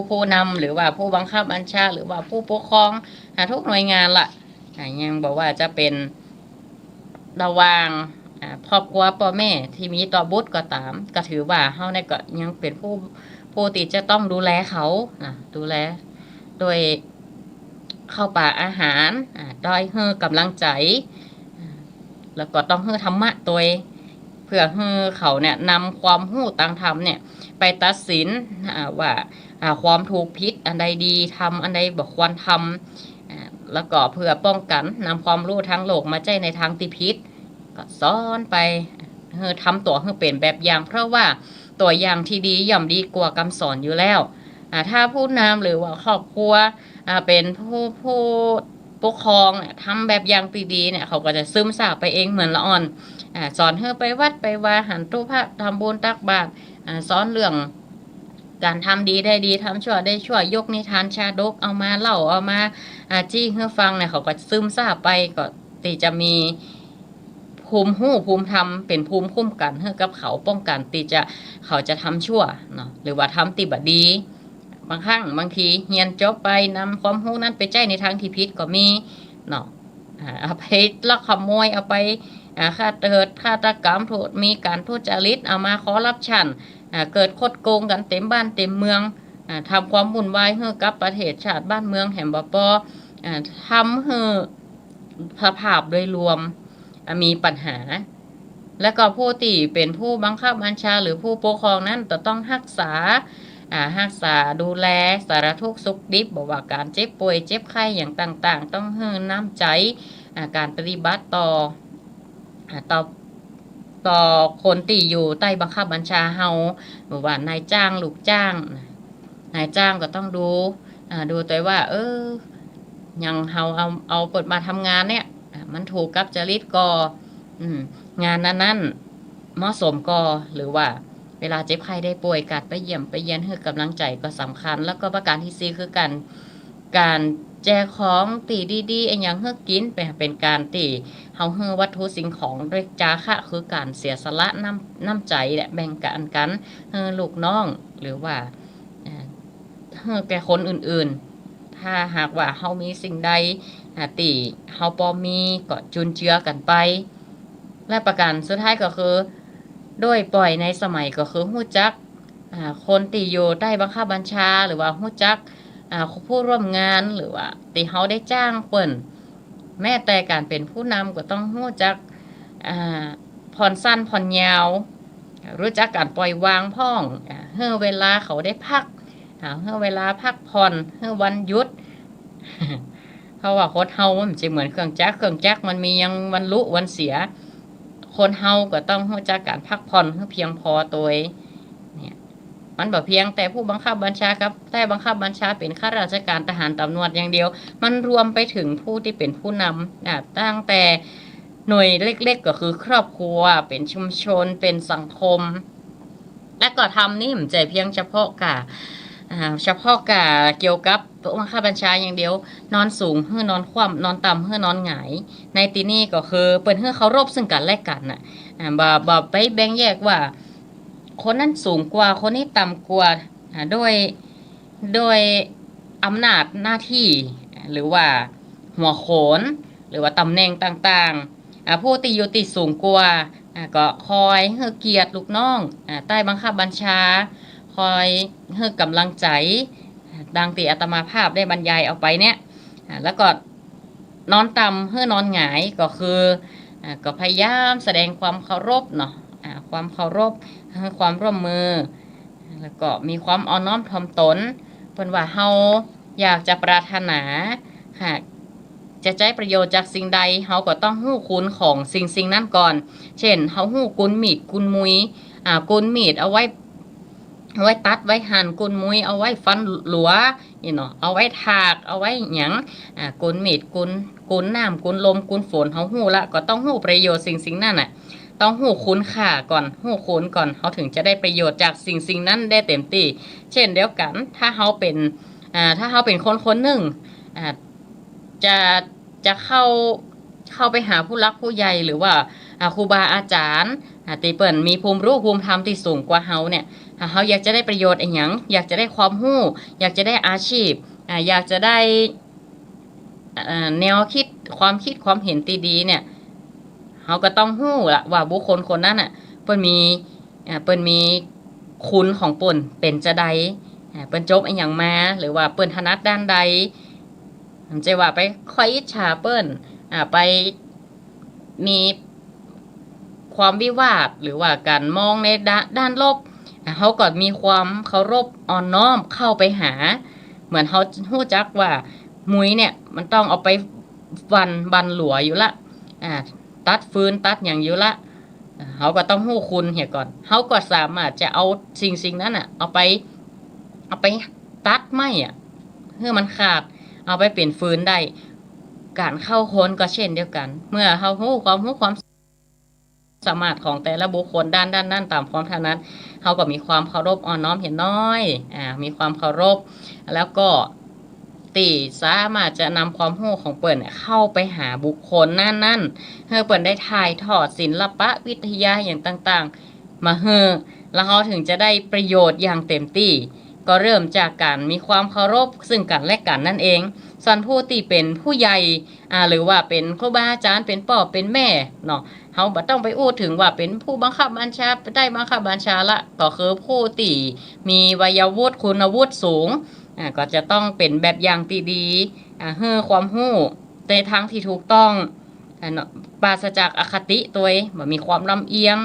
Speaker 1: ผู้นำหรือว่าผู้บังคับบัญชาหรือว่าผู้ปกครองทุกหน่วยงานละยังบอกว่าจะเป็นระหว่างครอบครัวพ่อแม่ที่มีต่อบุตรก็ตามก็ถือว่าเฮาเนี่ยก็ยังเป็นผู้ที่จะต้องดูแลเขาดูแลโดยเข้าป่าอาหารด้อยให้กำลังใจแล้วก็ต้องให้ธรรมะตัวเพื่อให้เขาเนี่ยนำความรู้ต่างธรรมเนี่ยไปตัดสินว่าความถูกผิดอันใดดีทำอันใดบ่ควรทำแล้วก็เพื่อป้องกันนำความรู้ทางโลกมาใช้ในทางที่ผิดก็สอนไปทำตัวให้เป็นแบบอย่างเพราะว่าตัวอย่างที่ดีย่อมดีกว่าคำสอนอยู่แล้วถ้าผู้นำหรือว่าครอบครัวเป็นผู้ปกครองทำแบบอย่างดีๆเนี่ยเขาก็จะซึมซาบไปเองเหมือนละอ่อนสอนให้ไปวัดไปวาหันตู้พระทำบุญตักบาตรสอนเรื่องการทำดีได้ดีทำชั่วได้ชั่วยกนิทานชาดกเอามาเล่าเอามาจี้ให้ฟังเนี่ยเขาก็ซึมซาบไปก็ตีจะมีภูมิหู้ภูมิธรรมเป็นภูมิคุ้มกันให้กับเขาป้องกันตีจะเขาจะทำชั่วเนาะหรือว่าทำติบดีบางครั้งบางทีเฮียนจบไปนำความรู้นั้นไปใช้ในทางที่ผิดก็มีเนาะเอาไปลักขโมยเอาไปฆาตกรรมโทษมีการทุจริตเอามาคอร์รัปชันเกิดคดโกงกันเต็มบ้านเต็มเมืองทำความวุ่นวายให้กับประเทศชาติบ้านเมืองแห่งบ่ปอทำให้สภาพโดยรวมมีปัญหาและก็ผู้ที่เป็นผู้บังคับบัญชาหรือผู้ปกครองนั้นจะต้องรักษาดูแลสารทุกข์สุขดิบบอกว่าการเจ็บป่วยเจ็บไข้อย่างต่างๆต้องให้น้ำใจการปฏิบัติต่อคนที่อยู่ใต้บังคับบัญชาเฮาบอกว่านายจ้างลูกจ้างนายจ้างก็ต้องดูตัวว่ายังเฮาเอาเปิดมาทำงานเนี่ยมันถูกกับจริตก็งานนั้นเหมาะสมก็หรือว่าเวลาเจ็บไข้ได้ป่วยกัดไปเยี่ยมไปเยียนให้กำลังใจก็สำคัญแล้วก็ประการที่สี่คือการแจกของตีดีๆไอ้ยังเฮือกินเป็นการตีเฮาเฮือวัตถุสิ่งของด้วยจาคะคือการเสียสละน้ำใจและแบ่งกันเฮือลูกน้องหรือว่าเฮือแก่คนอื่นๆถ้าหากว่าเฮามีสิ่งใดตีเฮาพอมีก็จุนเจือกันไปและประการสุดท้ายก็คือด้วยปล่อยในสมัยก็คือฮู้จักคนที่อยู่ใต้บังคับบัญชาหรือว่าฮู้จักผู้ร่วมงานหรือว่าที่เขาได้จ้างเปิ่นแม้แต่การเป็นผู้นำก็ต้องรู้จักผ่อนสั้นผ่อนยาวรู้จักการปล่อยวางพ่องเมื่อเวลาเขาได้พักเมื่อเวลาพักผ่อนเมื่อวันหยุด เพราะว่าคนเฮามันจะเหมือนเครื่องจักรมันมียังวันลุวันเสียคนเฮาก็ต้องรู้จักการพักผ่อนให้เพียงพอตัวเนี่ยมันบ่เพียงแต่ผู้บังคับบัญชาครับแต่บังคับบัญชาเป็นข้าราชการทหารตำรวจอย่างเดียวมันรวมไปถึงผู้ที่เป็นผู้นำตั้งแต่หน่วยเล็กๆก็คือครอบครัวเป็นชุมชนเป็นสังคมและก็ทำนี่มันใจเพียงเฉพาะกับ เฉพาะกะเกี่ยวกับผู้บังคับบัญชาอย่างเดียวนอนสูงเฮือนอนคว่ำนอนต่ำเฮือนอนหงายในที่นี้ก็คือเปิ้นเฮือเคารพซึ่งกันและกันน่ะบ่ไปแบ่งแยกว่าคนนั้นสูงกว่าคนนี้ต่ำกว่าด้วยอำนาจหน้าที่หรือว่าหัวโขนหรือว่าตำแหน่งต่างๆผู้ที่อยู่ที่สูงกว่าก็คอยให้เกียรติลูกน้องใต้บังคับบัญชาคอยให้กำลังใจดังที่อาตมาภาพได้บรรยายเอาไปเนี่ยแล้วก็นอนต่ำให้นอนหงายก็คือก็พยายามแสดงความเคารพเนาะความเคารพให้ความร่วมมือแล้วก็มีความอ่อนน้อมถ่อมตนเพิ่นว่าเฮาอยากจะปรารถนาหากจะใช้ประโยชน์จากสิ่งใดเฮาก็ต้องฮู้คุณของสิ่งนั้นก่อนเช่นเฮาฮู้กุนมีดกุนมุยกุนมีดเอาไว้ตัดไว้หั่นกุนมุยเอาไว้ฟันหลัวนี่เนาะเอาไว้ถากเอาไว้หยังกุนมีดกุนน้ำกุนลมกุนฝนเฮาฮู้ละก็ต้องฮู้ประโยชน์สิ่งนั้นน่ะต้องฮู้คุณค่าก่อนฮู้คุณก่อนเฮาถึงจะได้ประโยชน์จากสิ่งนั้นได้เต็มที่เช่นเดียวกันถ้าเฮาเป็นคนหนึ่งจะจะเข้าไปหาผู้รักผู้ใหญ่หรือว่าครูบาอาจารย์ที่เปิ่นมีภูมิรู้ภูมิธรรมที่สูงกว่าเฮาเนี่ยเฮาอยากจะได้ประโยชน์อีหยังอยากจะได้ความรู้อยากจะได้อาชีพอยากจะได้แนวคิดความเห็นที่ดีเนี่ยเฮาก็ต้องรู้ละว่าบุคคลคนนั้นเปิ้นมีคุณของเปิ้นเป็นจะใดเปิ้นจบอีหยังมาหรือว่าเปิ้นถนัดด้านใดมันจะว่าไปค่อยอิจฉาเปิ้นไปมีความวิวาทหรือว่าการมองในด้านลบเขาก็มีความเคารพอ่อนน้อมเข้าไปหาเหมือนเขาฮู้จักว่ามุ้ยเนี่ยมันต้องเอาไปบันหลัวอยู่ละตัดฟืนตัดอย่างอยู่ละเขาก็ต้องฮู้คุณเหียก่อนเขาก็สามารถจะเอาสิ่งนั้นเอาไปตัดไม้เพื่อมันขาดเอาไปเปลี่ยนฟืนได้การเข้าคนก็เช่นเดียวกันเมื่อเขาฮู้ความสามารถของแต่ละบุคคลด้านนั้นตามความถนัดเขาก็มีความเคารพอ่อนน้อมเห็นน้อยมีความเคารพแล้วก็ตีสามารถจะนำความรู้ของเปิ่นเข้าไปหาบุคคลนั่นให้เปิ่นได้ถ่ายทอดศิลปะวิทยาอย่างต่างๆมาแล้วเขาถึงจะได้ประโยชน์อย่างเต็มที่ก็เริ่มจากการมีความเคารพซึ่งกันและกันนั่นเองส่วนผู้ที่เป็นผู้ใหญ่หรือว่าเป็นครูบาอาจารย์เป็นพ่อเป็นแม่เนาะเขาบ่ต้องไปอู้ถึงว่าเป็นผู้บังคับบัญชาได้บังคับบัญชาละก็คือผู้ที่มีวัยวุฒิคุณวุฒิสูงก็จะต้องเป็นแบบอย่างที่ดีให้ความรู้ในทางที่ถูกต้องปราศจากอคติตัวบ่มีความลำเอียง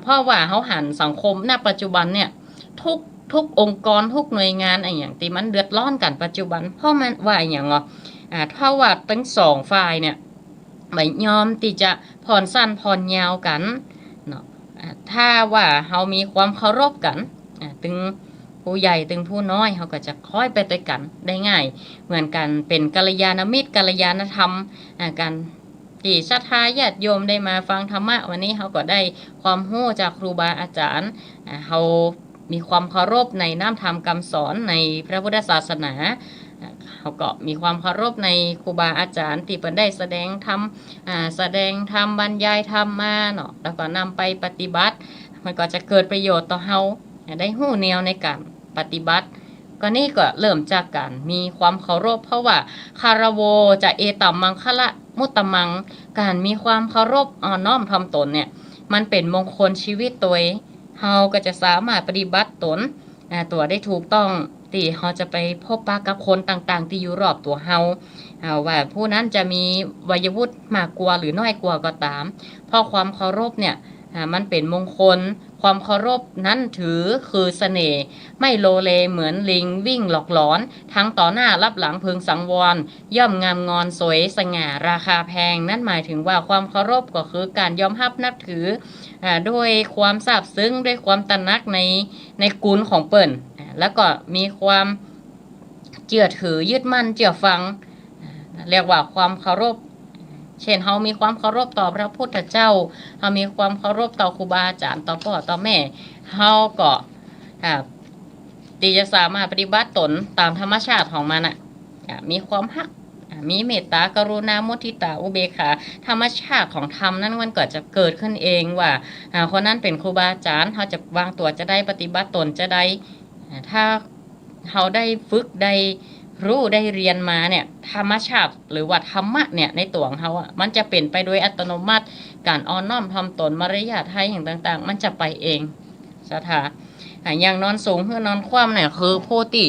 Speaker 1: เพราะว่าเขาหันสังคมณปัจจุบันเนี่ยทุกองค์กรทุกหน่วยงานอย่างที่มันเดือดร้อนกันปัจจุบันเพราะมันว่าอย่างถ้าว่าทั้งสองฝ่ายเนี่ยไม่ยอมที่จะผ่อนสั้นผ่อนยาวกันเนาะถ้าว่าเขามีความเคารพกันถึงผู้ใหญ่ถึงผู้น้อยเขาก็จะคอยไปด้วยกันได้ง่ายเหมือนกันเป็นกัลยาณมิตรกัลยาณธรรมกันที่ศรัทธาญาติโยมได้มาฟังธรรมะวันนี้เขาก็ได้ความรู้จากครูบาอาจารย์เขามีความเคารพในน้ำธรรมคำสอนในพระพุทธศาสนาเขาก็มีความเคารพในครูบาอาจารย์ที่เพิ่นได้แสดงธรรมบรรยายธรรมมาเนาะแล้วก็นำไปปฏิบัติมันก็จะเกิดประโยชน์ต่อเฮาได้หู้แนวในการปฏิบัติก็นี่ก็เริ่มจากการมีความเคารพเพราะว่าคารโวจะเอตัมมังคะละมุตตมังการมีความเคารพอ่อนน้อมถ่อมตนเนี่ยมันเป็นมงคลชีวิตตัวเฮาก็จะสามารถปฏิบัติตนตัวได้ถูกต้องที่เขาจะไปพบปะกับคนต่างๆที่อยู่รอบตัวเฮาว่าผู้นั้นจะมีวัยวุฒิมากกว่าหรือน้อยกว่าก็ตามเพราะความเคารพเนี่ยมันเป็นมงคลความเคารพนั้นถือคือเสน่ห์ไม่โลเลเหมือนลิงวิ่งหลอกหลอนทั้งต่อหน้ารับหลังพึงสังวรย่อมงามงอนสวยสง่าราคาแพงนั่นหมายถึงว่าความเคารพก็คือการยอมรับนับถือด้วยความซาบซึ้งด้วยความตระหนักในกุลของเปิ้นแล้วก็มีความเชื่อถือยึดมั่นเชื่อฟังเรียกว่าความเคารพเช่นเฮามีความเคารพต่อพระพุทธเจ้าเฮามีความเคารพต่อครูบาอาจารย์ต่อพ่อต่อแม่เฮาก็ ที่จะสามารถปฏิบัติตนตามธรรมชาติของมันมีความฮักมีเมตตากรุณามุทิตาอุเบกขาธรรมชาติของธรรมนั้นมันก็จะเกิดขึ้นเองว่าคนนั้นเป็นครูบาอาจารย์เขาจะวางตัวจะได้ปฏิบัติตนจะได้ถ้าเขาได้ฝึกได้รู้ได้เรียนมาเนี่ยธรรมชาติหรือว่าธรรมะเนี่ยในตัวของเขามันจะเป็นไปโดยอัตโนมัติการอ่อนน้อมถ่อมตนมารยาทไทยอย่างต่างๆมันจะไปเองสถาอย่างนอนสูงหรือนอนคว่ำเนี่ยคือผู้ที่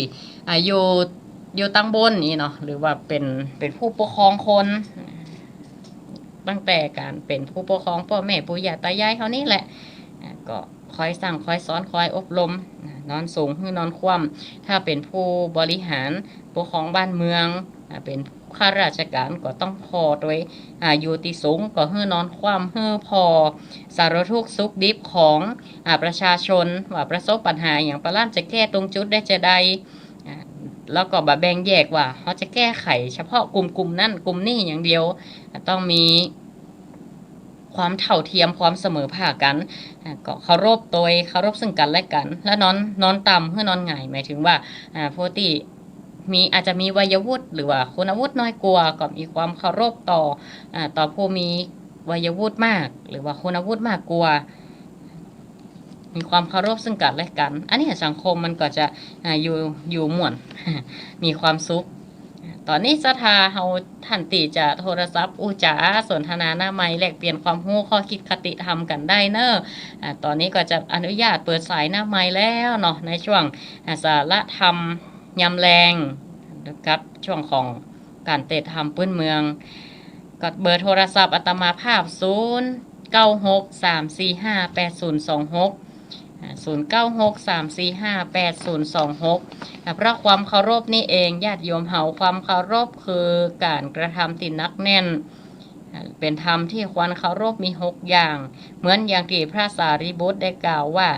Speaker 1: อยู่ตั้งบนนี่เนาะหรือว่าเป็นผู้ปกครองคนตั้งแต่การเป็นผู้ปกครองพ่อแม่ปู่ย่าตายายเขานี่แหละก็คอยสั่งคอยสอนคอยอบรมนอนสูงหรือนอนคว่ำถ้าเป็นผู้บริหารปกครองบ้านเมืองเป็นข้าราชการก็ต้องพอโดยอยู่ที่สูงก็ให้นอนคว่ำให้พอสารทุกข์สุขดิบของประชาชนว่าประสบปัญหาอย่างประหลาดจะแก้ตรงจุดได้จะใดแล้วก็แบ่งแยกว่าเขาจะแก้ไขเฉพาะกลุ่มนั่นกลุ่มนี้อย่างเดียวต้องมีความเท่าเทียมความเสมอภาคกันก็เคารพตัวเคารพซึ่งกันและกันและนอนต่ำเพื่อนอนหงายหมายถึงว่าผู้ที่อาจจะมีวัยวุฒิหรือว่าคุณวุฒิน้อยกว่าก็มีความเคารพต่อผู้มีวัยวุฒิมากหรือว่าคุณวุฒิมากกว่ามีความเคารพซึ่งกันและกันอันนี้สังคมมันก็จะอยู่ม่วนมีความสุขตอนนี้สถาเฮาท่านติจะโทรศัพท์อูจ๋าสนทนาหน้าไม้แลกเปลี่ยนความรู้ข้อคิดคติธรรมกันได้เนอะตอนนี้ก็จะอนุญาตเปิดสายหน้าไม้แล้วเนาะในช่วงสาระธรรมยำแรงกับช่วงของการเตะธรรมพื้นเมืองก็เบอร์โทรศัพท์อัตมาภาพ0963458026 0963458026เพราะความเคารพนี่เองญาติโยมเฮาความเคารพคือการกระทำที่นักแน่นเป็นธรรมที่ควรเคารพมี6อย่างเหมือนอย่างที่พระสารีบุตรได้กล่าวว่า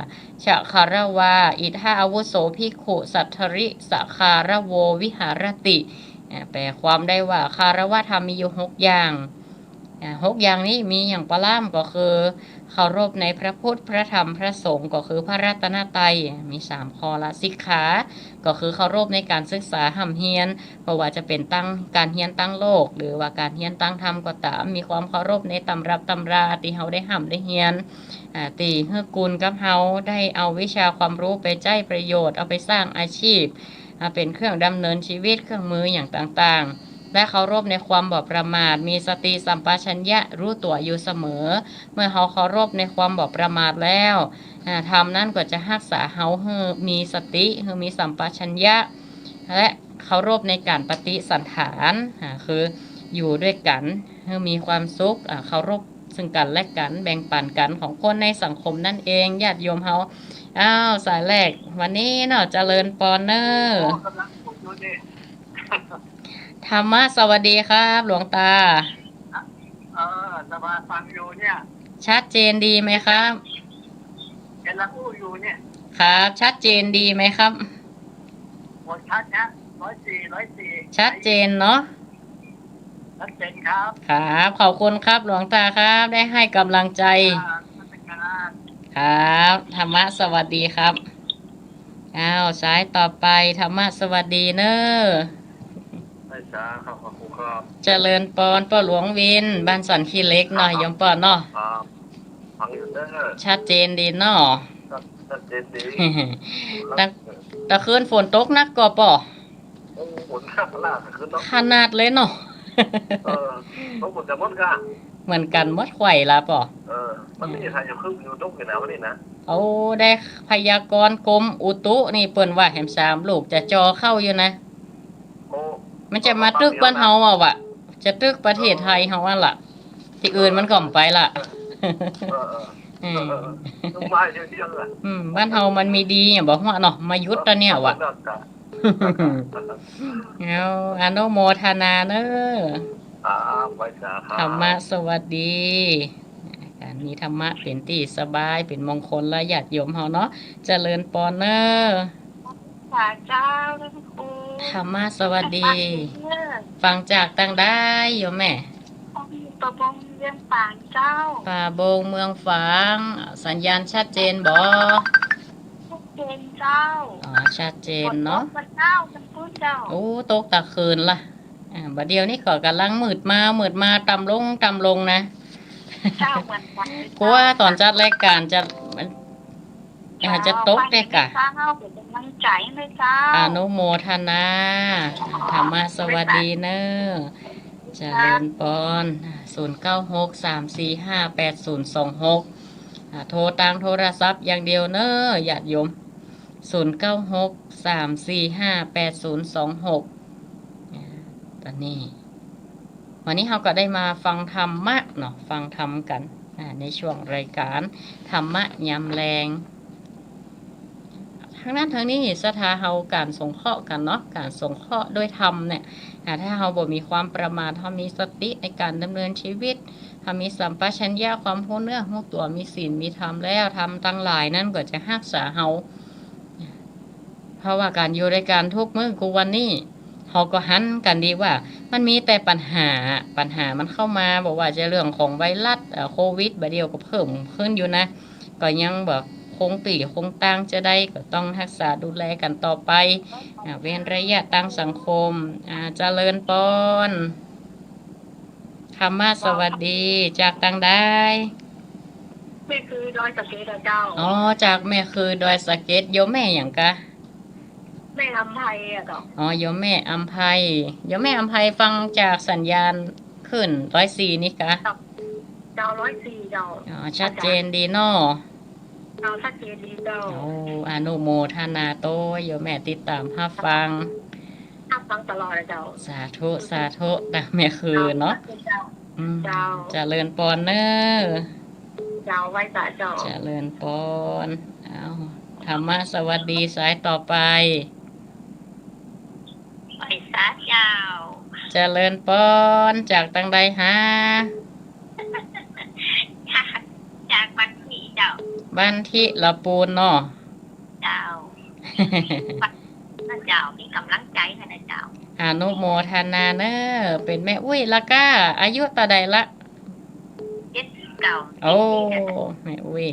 Speaker 1: ชะคารวาอิทาอาวุโสภิกขุสัทธริสคารโววิหารติแปลความได้ว่าคารวะธรรมมีอยู่6อย่าง6อย่างนี้มีอย่างปรามก็คือเคารพในพระพุทธพระธรรมพระสงฆ์ก็คือพระรัตนตรัยมี3ข้อละสิกขาก็คือเคารพในการศึกษาห่ำเฮียนเพราะว่าจะเป็นตั้งการเฮียนตั้งโลกหรือว่าการเฮียนตั้งธรรมก็ตามมีความเคารพในตำรับตำราที่เฮาได้ห่ำได้เฮียนตีเฮือกุลกับเฮาได้เอาวิชาความรู้ไปใช้ประโยชน์เอาไปสร้างอาชีพเป็นเครื่องดำเนินชีวิตเครื่องมืออย่างต่างๆและเคารพในความบ่ประมาทมีสติสัมปชัญญะรู้ตัวอยู่เสมอเมื่อเขาเคารพในความบ่ประมาทแล้วธรรมนั้นก็จะรักษาเขาให้มีสติให้มีสัมปชัญญะและเคารพในการปฏิสันถานคืออยู่ด้วยกันให้มีความสุขเคารพซึ่งกันและกันแบ่งปันกันของคนในสังคมนั่นเองญาติโยมเขาสายแรกวันนี้เนาะเจริญปอนเนอร์ธรรมะสวัสดีครับหลวงตา
Speaker 2: สบายฟังอยู่เนี่ย
Speaker 1: ชัดเจนดีไหมครับ
Speaker 2: กำลังพูดอยู่เนี่ย
Speaker 1: ครับชัดเจนดีไหมครับ
Speaker 2: หมดชัดนะ104
Speaker 1: ชัดเจนเนาะ
Speaker 2: ชัดเจนครับ
Speaker 1: ครับขอบคุณครับหลวงตาครับได้ให้กำลังใจครับธรรมะสวัสดีครับสายต่อไปธรรมะสวัสดีเนอะ
Speaker 2: จ้าครับขอบคุณครับ
Speaker 1: เจริญปอนป้าหลวงวินบ้านสันขี้เล็กหน่อยยมปอนเนาะ
Speaker 2: ฟังอยู่เด้อ
Speaker 1: ชัดเจนดีเนาะ
Speaker 2: ชัดเจนดี
Speaker 1: ตะคืนฝนตกนักก็ป่อ
Speaker 2: ฝนข้ามลาตะคืน
Speaker 1: ขนาดเลยเนาะ
Speaker 2: ต้องฝนจะมดกัน
Speaker 1: เหมือนกันมดไข่ละป่อ
Speaker 2: มันไม่ใช่ไทยอยู่ครึ่งอยู่ตกอยู่นะวันนี้นะ
Speaker 1: เอาได้พยากรณ์กรมอุตุนี่เปิ้นว่าแหม3ลูกจะจอเข้าอยู่นะมันจะมาตึกบ้านเฮาจะตึกประเทศไทยเฮาล่ะที่อื่นมันก่อมไปล่ะ
Speaker 2: มาเยอะ
Speaker 1: ๆบ้านเฮามันมีดีอย่างบอกว่าเนาะมายุทธเนี่ยเอาอนุโมทนาเนอะธรรมะสวัสดีการมีธรรมะเป็นที่สบายเป็นมงคลและญาติโยมเฮาเนาะเจริญปอนเนอร์
Speaker 3: เจ้าครู
Speaker 1: ธรรมะสวัสดีฟังจากตั้งได้โยมแม่
Speaker 3: ป่าบงเรื่องป่างเจ้า
Speaker 1: ป่าบงเมืองฝางสัญญาณชัดเจนบ่
Speaker 3: ชัดเจนเจ้า
Speaker 1: ชัดเจ
Speaker 3: ฝ
Speaker 1: น
Speaker 3: นต
Speaker 1: เนาะ
Speaker 3: กวันเจ้าจังพูดเจ้า
Speaker 1: โอ้ตกตะคืนล่ะบัดเดียวนี่ก็กำลังมืดมาต่ำลงนะ
Speaker 3: เจ้าเหมือนกัน
Speaker 1: กูว่าตอนจัดรายการจะตกได้กะ
Speaker 3: เจ้าเป็นกำลังใจเลยเจ้า
Speaker 1: อนุโมทนาธรรมะสวัสดีเนอเจริญปอน0963458026โทรตางโทรศัพท์อย่างเดียวเนอญาติโยม0963458026ตอนนี้วันนี้เราก็ได้มาฟังธรรมะเนาะฟังธรรมกันในช่วงรายการธรรมะยามแรงทั้งนั้นทั้งนี้ศรัทธาเฮาการสงเคราะห์กันเนาะการสงเคราะห์ด้วยธรรมเนี่ยถ้าเฮาบ่มีความประมาทเฮามีสติในการดำเนินชีวิตเฮามีสัมปชัญญะความรู้เนื้อรู้ตัวมีศีลมีธรรมแล้วธรรมทั้งหลายนั่นก็จะรักษาเฮาเพราะว่าการอยู่ด้วยกันทุกมื้อกูวันนี้เฮาก็หันกันดีว่ามันมีแต่ปัญหามันเข้ามาบอกว่าจะเรื่องของไวรัสโควิดบัดเดียวก็เพิ่มขึ้นอยู่นะก็ยังแบบคงตีคงตั้งจะได้ก็ต้องรักษาดูแลกันต่อไปเว้นระยะตั้งสังคมเจริญปอนธรรมะสวัสดีจากต่างได้
Speaker 3: ไม่คือดอยสะเก็ดเจ้า
Speaker 1: อ๋อจากแม่คือดอยสะเก็ดโยมแม่อย่างกะ
Speaker 3: แม่ลำไพอ่ะเจ้า
Speaker 1: อ๋อโยมแม่อัมไพโยมแม่อัมไพฟังจากสัญญาณขึ้น104นี่กะ
Speaker 3: เจ้า104เจ้า
Speaker 1: อ๋อชัดเจนดีเนาะ
Speaker 3: เจ้าชัดเจนดีเจ้า
Speaker 1: โอ้อนุโมทนาโตโยมแม่ติดตามรับฟัง
Speaker 3: ถ้าฟังตลอดเลยเจ้า
Speaker 1: สาธุแต่แม่คือเนาะ
Speaker 3: เจ้า
Speaker 1: อืม
Speaker 3: เจ้า
Speaker 1: เจริญปอนเนอ
Speaker 3: เจ้าไว้สาเจ้า
Speaker 1: เจริญปอนเอาธรรมะสวัสดีสายต่อไป
Speaker 3: ไว้สาเจ้า
Speaker 1: เจริญปอนจากตังใดฮะ
Speaker 3: จากบันทีเจ้า
Speaker 1: บ้านที่ละปูนเนาะ
Speaker 3: เจ้านั่นเจ้ามีกำลังใจให้นะเจ้า
Speaker 1: อนุโมทนาเนอเป็นแม่อุ้ยละก้าอายุต่อใดละ
Speaker 3: เจ้า
Speaker 1: โอ้แม่อุ้ย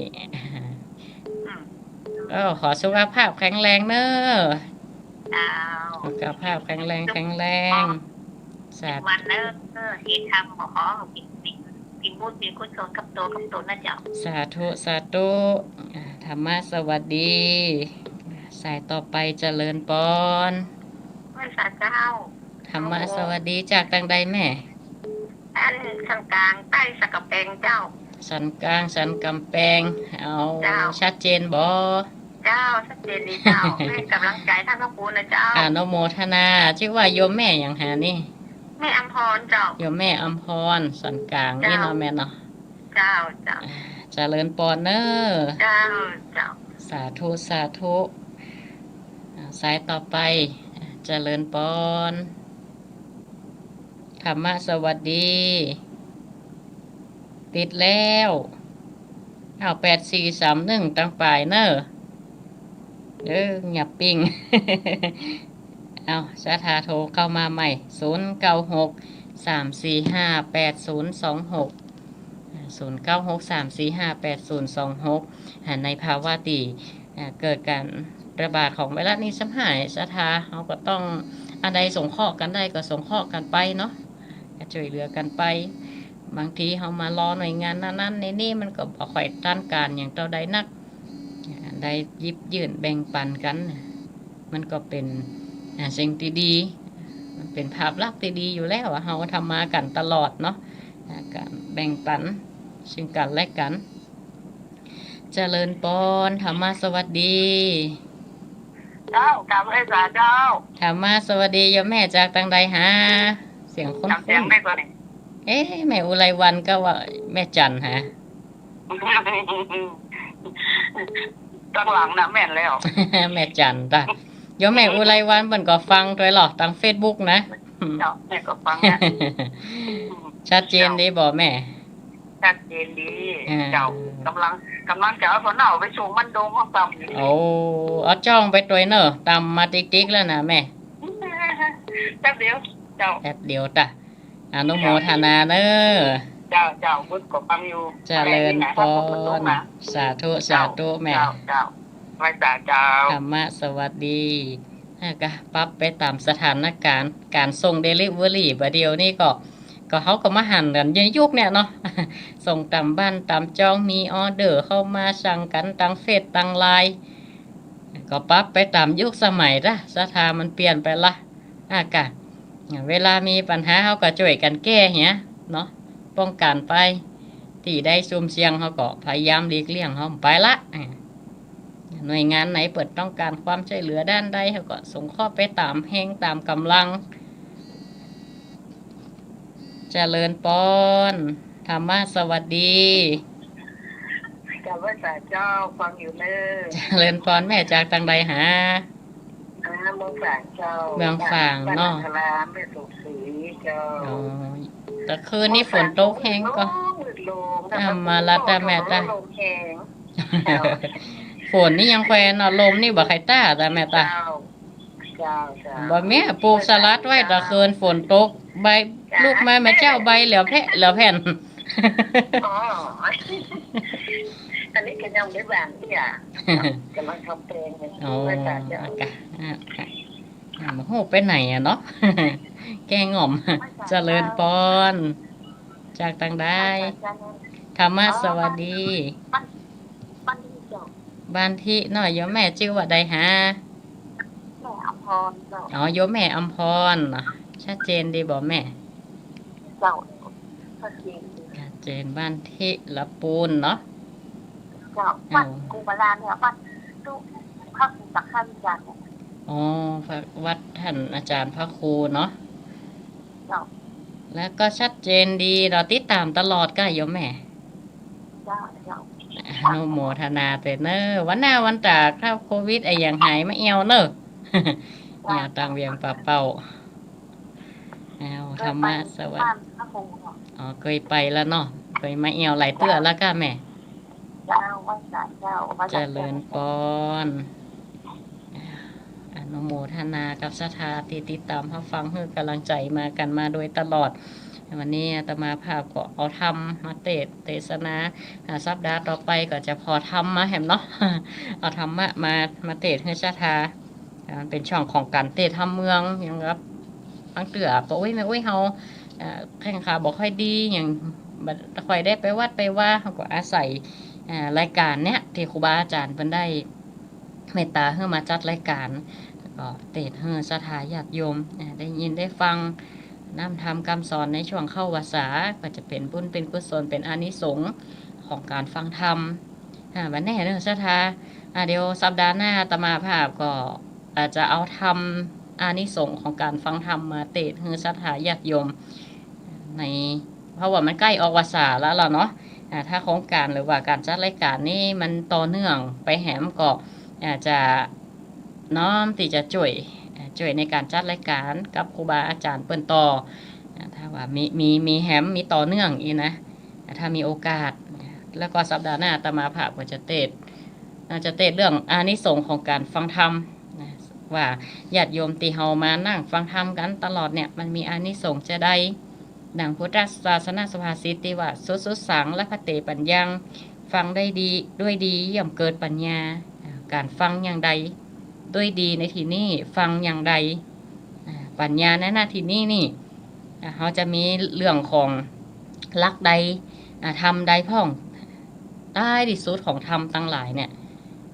Speaker 1: ก็ขอสุขภาพแข็งแรงเนอ
Speaker 3: เจ้า
Speaker 1: สุขภาพแข็งแรงสาธุ
Speaker 3: วันเลิกที่ทำขอกินบุญมีกุศลกับตัวนะเจ้า
Speaker 1: สาธุธรรมะสวัสดีสายต่อไปเจริญปอน
Speaker 3: ไว้สาเจ้า
Speaker 1: ธรรมะสวัสดีจากตังใดแม่
Speaker 3: อันสังกลางใต้สกปงเจ้า
Speaker 1: สันกลางสันกำแพงเอา
Speaker 3: เจ้า
Speaker 1: ชัดเจนบ่
Speaker 3: เจ้าชัดเจนดีเจ้า ให้กำลังใจท่านพระครูนะเจ้า
Speaker 1: อนุโมทนาชื่อว่าโยมแม่อย่างหานี่
Speaker 3: แม่อัมพรเจ้า
Speaker 1: โยมแม่อัมพรสันกลางนี่เนาะแม่เนาะ
Speaker 3: เจ้าเจ้า
Speaker 1: เจริญปอนเนอ
Speaker 3: เจ้าเจ้า
Speaker 1: สาธุสายต่อไปเจริญปอนธรรมะสวัสดี ติดแล้วเอา8431ตั้งปลายเนอเงียบปิ้ง เอาสาธาโทรเข้ามาใหม่0963458026 0963458026ในภาวะที่เกิดการระบาดของไวรัสนี้ซ้ำหายสาธาเราก็ต้องอันใดสงเคราะห์กันได้ก็สงเคราะห์กันไปเนาะช่วยเหลือกันไปบางทีเขามารอหน่วยงานนั้นๆในนี่มันก็บ่ค่อยต้านการอย่างเท่าใดนักได้ยิบยื่นแบ่งปันกัน มันก็เป็นสิ่งที่ดีมันเป็นภาพลักษณ์ที่ดีอยู่แล้วเราทำมากันตลอดเนาะการแบ่งปันซึ่งกันและกันเจริญปอนธรรมะสวัสดี
Speaker 3: เจ้ากลับไว้สาเจ้า
Speaker 1: ธรรมะสวัสดีโยมแม่จากตังใดฮะเสียงคุ้น
Speaker 3: จำเสียงได้ก่อนนี่
Speaker 1: แม่อุไรวันก็ว่าแม่จันฮะ
Speaker 3: ตั้งหลังนะแม่นแล้ว
Speaker 1: แม่จันจ้ะโยมแม่อุไรวันเพิ่นก็ฟังด้วยหรอทาง Facebook นะ
Speaker 3: เจ้าแม่ก็ฟังนะ
Speaker 1: ชัดเจนดีบ่แม่
Speaker 3: ชัดเจนดี เจ้ากำลังจะเอาฝนหนาวไปส่งมันโดงห้องต่ำอยู่
Speaker 1: โอ้เอาจ้องไปตัวเนอะตำมาติ๊กๆแล้วนะแม่
Speaker 3: แป๊บเดียวเจ้า
Speaker 1: แป๊บเดียวจ้ะอนุโมทนาเนอะ
Speaker 3: เจ้าบุญก็ฟังอยู่
Speaker 1: เจริญพรสาธุแม่
Speaker 3: เจ้า ไหว้จ่าเจ้า
Speaker 1: ธรรมะสวัสดีก็ปรับไปตามสถานการณ์การส่งเดลิเวอรี่บัดเดียวนี่ก็เขาก็มาหันกันในยุคเนี่ยเนาะ ส่งตามบ้านตามจองมีออเดอร์เข้ามาสั่งกันตังเฟซตังไลน์ก็ปรับไปตามยุคสมัยละสถานมันเปลี่ยนไปละกะเวลามีปัญหาเขาก็ช่วยกันแก้เนี้ยเนาะป้องกันไปที่ได้ซุ่มเสียงเขาก็พยายามหลีกเลี่ยงเขาไปละหน่วยงานไหนเปิดต้องการความช่วยเหลือด้านใดเขาก็ส่งข้อไปตามแห่งตามกำลังเจริญปอนธรรมะสวัสดี
Speaker 3: กับว่าจ่าเจ้าฟังอยู่เนอ
Speaker 1: เจริญปอนแม่จากตังใดหา
Speaker 3: เมืองฝางเจ้า
Speaker 1: เมืองฝางเนาะ
Speaker 3: แม่สุขศรีเจ้า
Speaker 1: แต่คืนนี้ฝนตกแห้งก็มาละตาแม่ตาฝนนี่ยังแควนเนาะลมนี่บ่ใครต้าตาแม่ตาบ่แม่ปลูกสลัดไว้ตะคืนฝนตกใบลูกไม้แม่เจ้าใบเหลือแผ่น
Speaker 3: อ๋ออันนี้ก็ยังได้แหวนที่กำลังทำเพลงเนี่ยว่าจ่าเจ้า
Speaker 1: โหไปไหนอะเนาะ แกงง่อมเจริญปอนจากต่างได้ธรรมะสวัสดีบ้านที่น้อยโยมแม่ชื่อว่าใดฮะ
Speaker 3: แม่อำพร
Speaker 1: อ๋อโยมแม่อำพรชัดเจนดีบอกแม่
Speaker 3: เจ้า
Speaker 1: ชัดเจนบ้านที่ละปูนเนาะ
Speaker 3: เจ้าบ้านกูบาลานเนี่ยบ้านตู้ข้าวสักข้าววิจารณ์
Speaker 1: อ๋อวัดท่านอาจารย์พระครูเนาะแล้วก็ชัดเจนดีเราติดตามตลอดก็โยมแม่โนโมทนาเตเนอร์วันหน้าวันตาเข้าโควิดไออย่างหายมาเอวเนอะอย่าตังเวียงป่าเป่าธรรมะสวัสดีอ๋อเคยไปแล้วเนาะเคยมาเอวหลายเตื้อแล้วก็แม่เจริญปอนอนุโมทนากับศรัทธาที่ติดตามรับฟังให้กำลังใจมากันมาโดยตลอดวันนี้อาตมาภาพก็เอาธรรมมาเทศนาสัปดาห์ต่อไปก็จะพอธรรมมาแหมเนาะเอาธรรมะมาเทศให้ศรัทธามันเป็นช่องของการเทศธรรมเมืองอย่างครับบางเตือก็ไม่เฮาแข่งขาบอกค่อยดีอย่างค่อยได้ไปวัดไปว่าเขาก็อาศัยรายการเนี้ยที่ครูบาอาจารย์เพิ่นได้เมตตาให้มาจัดรายการก็เทศให้ศรัทธาญาติโยมได้ยินได้ฟังนำธรรมคำสอนในช่วงเข้าวาษาก็จะเป็นบุญเป็นกุศลเป็นอานิสงส์ของการฟังธรรมวันนี้เรื่องศรัทธาเดี๋ยวสัปดาห์หน้าอาตมาภาพก็อาจจะเอาธรรมอานิสงส์ของการฟังธรรมมาเทศให้ศรัทธาญาติโยมในเพราะว่ามันใกล้ออกวาษาแล้วล่ะเนาะถ้าโครงการหรือว่าการจัดรายการนี่มันต่อเนื่องไปแหมก็อาจจะน้อมที่จะช่วยในการจัดรายการกับครูบาอาจารย์เปิ้นต่อถ้าว่ามีแหมมีต่อเนื่องอีนะถ้ามีโอกาสแล้วก็สัปดาห์หน้าอาตมาภาพก็จะเทศเรื่องอานิสงส์ของการฟังธรรมว่าญาติโยมที่เฮามานั่งฟังธรรมกันตลอดเนี่ยมันมีอานิสงส์จะได้ดังพุทธศาสนาสุภาษิตที่ว่าสุดสังและพเตปัญญังฟังได้ดีด้วยดีย่อมเกิดปัญญาการฟังอย่างใดด้วยดีในที่นี้ฟังอย่างใดปัญญาในหน้าที่นี้นี่เขาจะมีเรื่องของลักใดทำใดพ่องได้ที่สุดของธรรมตั้งหลายเนี่ย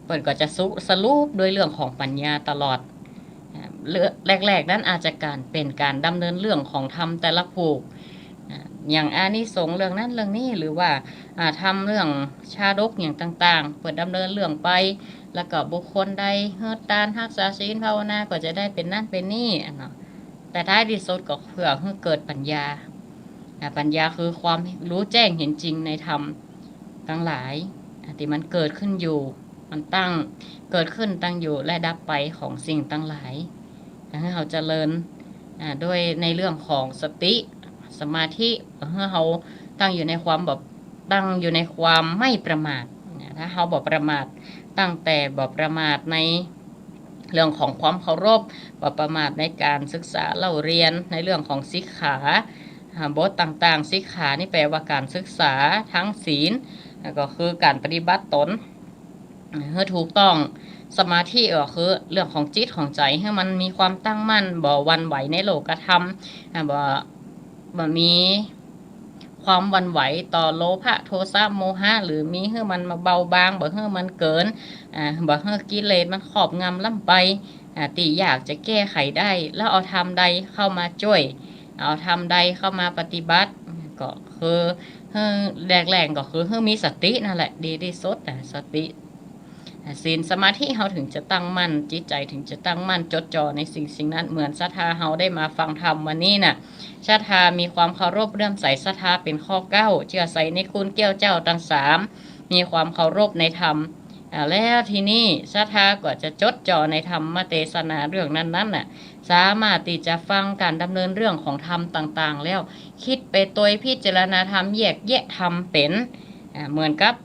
Speaker 1: เปิดก็จะสรุปโดยเรื่องของปัญญาตลอดแรกๆนั้นอาจจะเป็นการดำเนินเรื่องของธรรมแต่ละภูกอย่างอานิสงส์เรื่องนั้นเรื่องนี้หรือว่าทำเรื่องชาดกอย่างต่างๆเปิดดำเนินเรื่องไปแล้วก็บุคคลใดเฮือตานรักษาศีลภาวนาก็จะได้เป็นนั่นเป็นนี่เนาะแต่ท้ายที่สุดก็เพื่อให้เกิดปัญญาปัญญาคือความรู้แจ้งเห็นจริงในธรรมทั้งหลายที่มันเกิดขึ้นอยู่มันเกิดขึ้นตั้งอยู่และดับไปของสิ่งทั้งหลายให้เราเจริญด้วยในเรื่องของสติสมาธิให้เราตั้งอยู่ในความไม่ประมาทถ้าเราบ่ประมาทตั้งแต่บ่ประมาทในเรื่องของความเคารพบ่ประมาทในการศึกษาเล่าเรียนในเรื่องของศีลขาบทต่างๆศีลขานี่แปลว่าการศึกษาทั้งศีลก็คือการปฏิบัติตน เพื่อถูกต้องสมาธิก็คือเรื่องของจิตของใจให้มันมีความตั้งมั่นบ่หวั่นไหวในโลกธรรมบ่มีความหวั่นไหวต่อโลภะโทสะโมหะหรือมีให้มันมาเบาบางบ่ให้มันเกินบ่ให้กิเลสมันครอบงำล้ำไปตีอยากจะแก้ไขได้แล้วเอาธรรมใดเข้ามาช่วยเอาธรรมใดเข้ามาปฏิบัติก็คือแรกๆก็คือมีสตินั่นแหละดีที่สุดสติศีลสมาธิเขาถึงจะตั้งมั่นจิตใจถึงจะตั้งมั่นจดจ่อในสิ่งนั้นเหมือนศรัทธาเขาได้มาฟังธรรมวันนี้น่ะศรัทธามีความเคารพเลื่อมใสศรัทธาเป็นข้อเก้าเชื่อใสในคุณเกี้ยวเจ้าทั้งสามมีความเคารพในธรรมแล้วทีนี้ศรัทธาก็จะจดจ่อในธรรมเทศนาเรื่องนั้นน่ะสามารถที่จะฟังการดำเนินเรื่องของธรรมต่างๆแล้วคิดไปตัวพิจารณาธรรมแยกแยะธรรมเป็นเหมือนกับ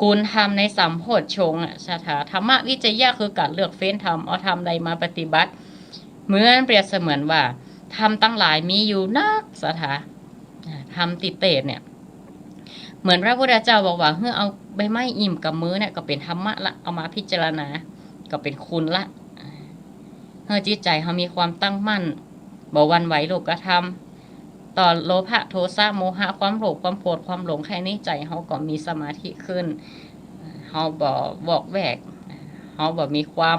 Speaker 1: กุลธรรมในสัมโพชฌงค์ศรัทธาธรรมวิจยะคือการเลือกเฟ้นธรรมเอาธรรมใดมาปฏิบัติเหมือนเปรียบเสมือนว่าธรรมตั้งหลายมีอยู่นักศรัทธาธรรมติเตศเนี่ยเหมือนพระพุทธเจ้าบอกว่าเมื่อเอาใบไม้อิ่มกับมือเนี่ยก็เป็นธรรมะละเอามาพิจารณาก็เป็นคุณละเมื่อจิตใจเขามีความตั้งมั่นบ่หวั่นไหวโลกธรรมต่อโลภะโทสะโมหะความโลภความโกรธความหลงแค่นี้ใจเขาก็มีสมาธิขึ้นเขาบอกแวกเขามีความ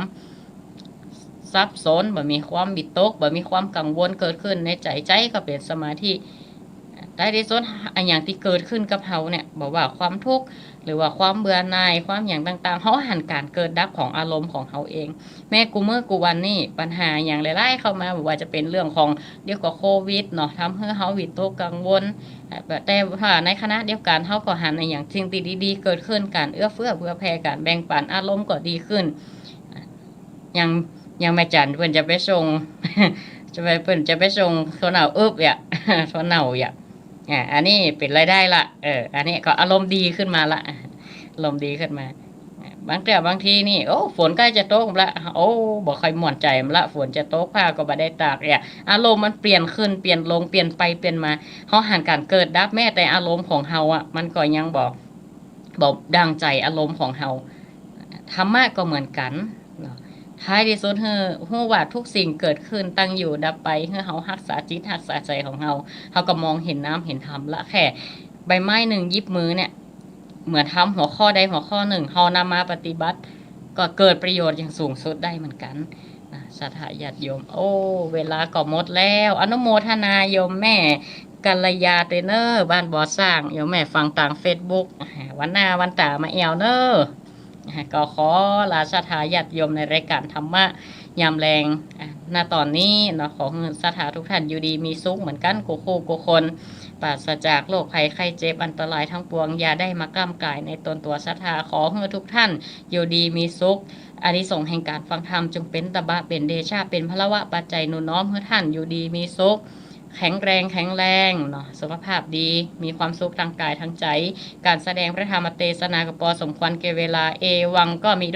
Speaker 1: ซับซ้อนมีความบิดตกมีความกังวลเกิดขึ้นในใจก็เป็นสมาธิได้ที่สุดอันอย่างที่เกิดขึ้นกับเขาเนี่ยบอกว่าความทุกข์หรือว่าความเบื่อหน่ายความอย่างต่างๆเขาหันการเกิดดับของอารมณ์ของเขาเองแม่กูเมื่อกูวันนี่ปัญหาอย่างไล่ๆเข้ามาบอกว่าจะเป็นเรื่องของเดียวกับโควิดเนาะทำให้เขาวิตกกังวลแต่ถ้าในคณะเดียวกันเขาก็หันในอย่างสิ่งดีๆเกิดขึ้นการเอื้อเฟื้อเผื่อแผ่การแบ่งปันอารมณ์ก็ดีขึ้นยังแม่จันเพิ่นจะไปส่ง เพิ่นจะไปส่งคนเหนาคนเหนาอันนี้เป็นรายได้ละอันนี้ก็อารมณ์ดีขึ้นมาละอารมณ์ดีขึ้นมาบางทีนี่โอ้ฝนใกล้จะตกละโอ้บ่ค่อยม่วนใจละฝนจะตกผ้าก็บ่ได้ตากอารมณ์มันเปลี่ยนขึ้นเปลี่ยนลงเปลี่ยนไปเปลี่ยนมาเฮาหันการเกิดดับแม้แต่อารมณ์ของเฮามันก็ยังบ่ดังใจอารมณ์ของเฮาธรรมะก็เหมือนกันท้ายที่สุดฮู้ว่าทุกสิ่งเกิดขึ้นตั้งอยู่ดับไปเฮารักษาจิตรักษาใจของเฮาก็มองเห็นน้ำเห็นธรรมละแค่ใบไม้หนึ่งยิบมือเนี่ยเหมือนทำหัวข้อใดหัวข้อหนึ่งเฮานำมาปฏิบัติก็เกิดประโยชน์อย่างสูงสุดได้เหมือนกันศรัทธาญาติโยมโอ้เวลาก็หมดแล้วอนุโมทนาโยมแม่กัลยาเตเนอร์บ้านบ่อสร้างโยมแม่ฟังต่าง Facebook วันหน้าวันตามาแอวเนอร์ก็ขอลาศรัทธาญาติโยมในรายการธรรมะยามแรงณตอนนี้เนาะขอศรัทธาทุกท่านอยู่ดีมีสุขเหมือนกันกูคู่กูคนปราศจากโรคภัยไข้เจ็บอันตรายทั้งปวงอย่าได้มาก้ำกายในตนตัวศรัทธาขอให้ทุกท่านอยู่ดีมีสุขอานิสงส์แห่งการฟังธรรมจงเป็นตบะเป็นเดชะเป็นพละวะปัจจัยนุน้อมให้ท่านอยู่ดีมีสุขแข็งแรงเนาะสุขภาพดีมีความสุขทางกายทางใจการแสดงพระธรรมเทศนากปอสมควรแก่เวลาเอวังก็มี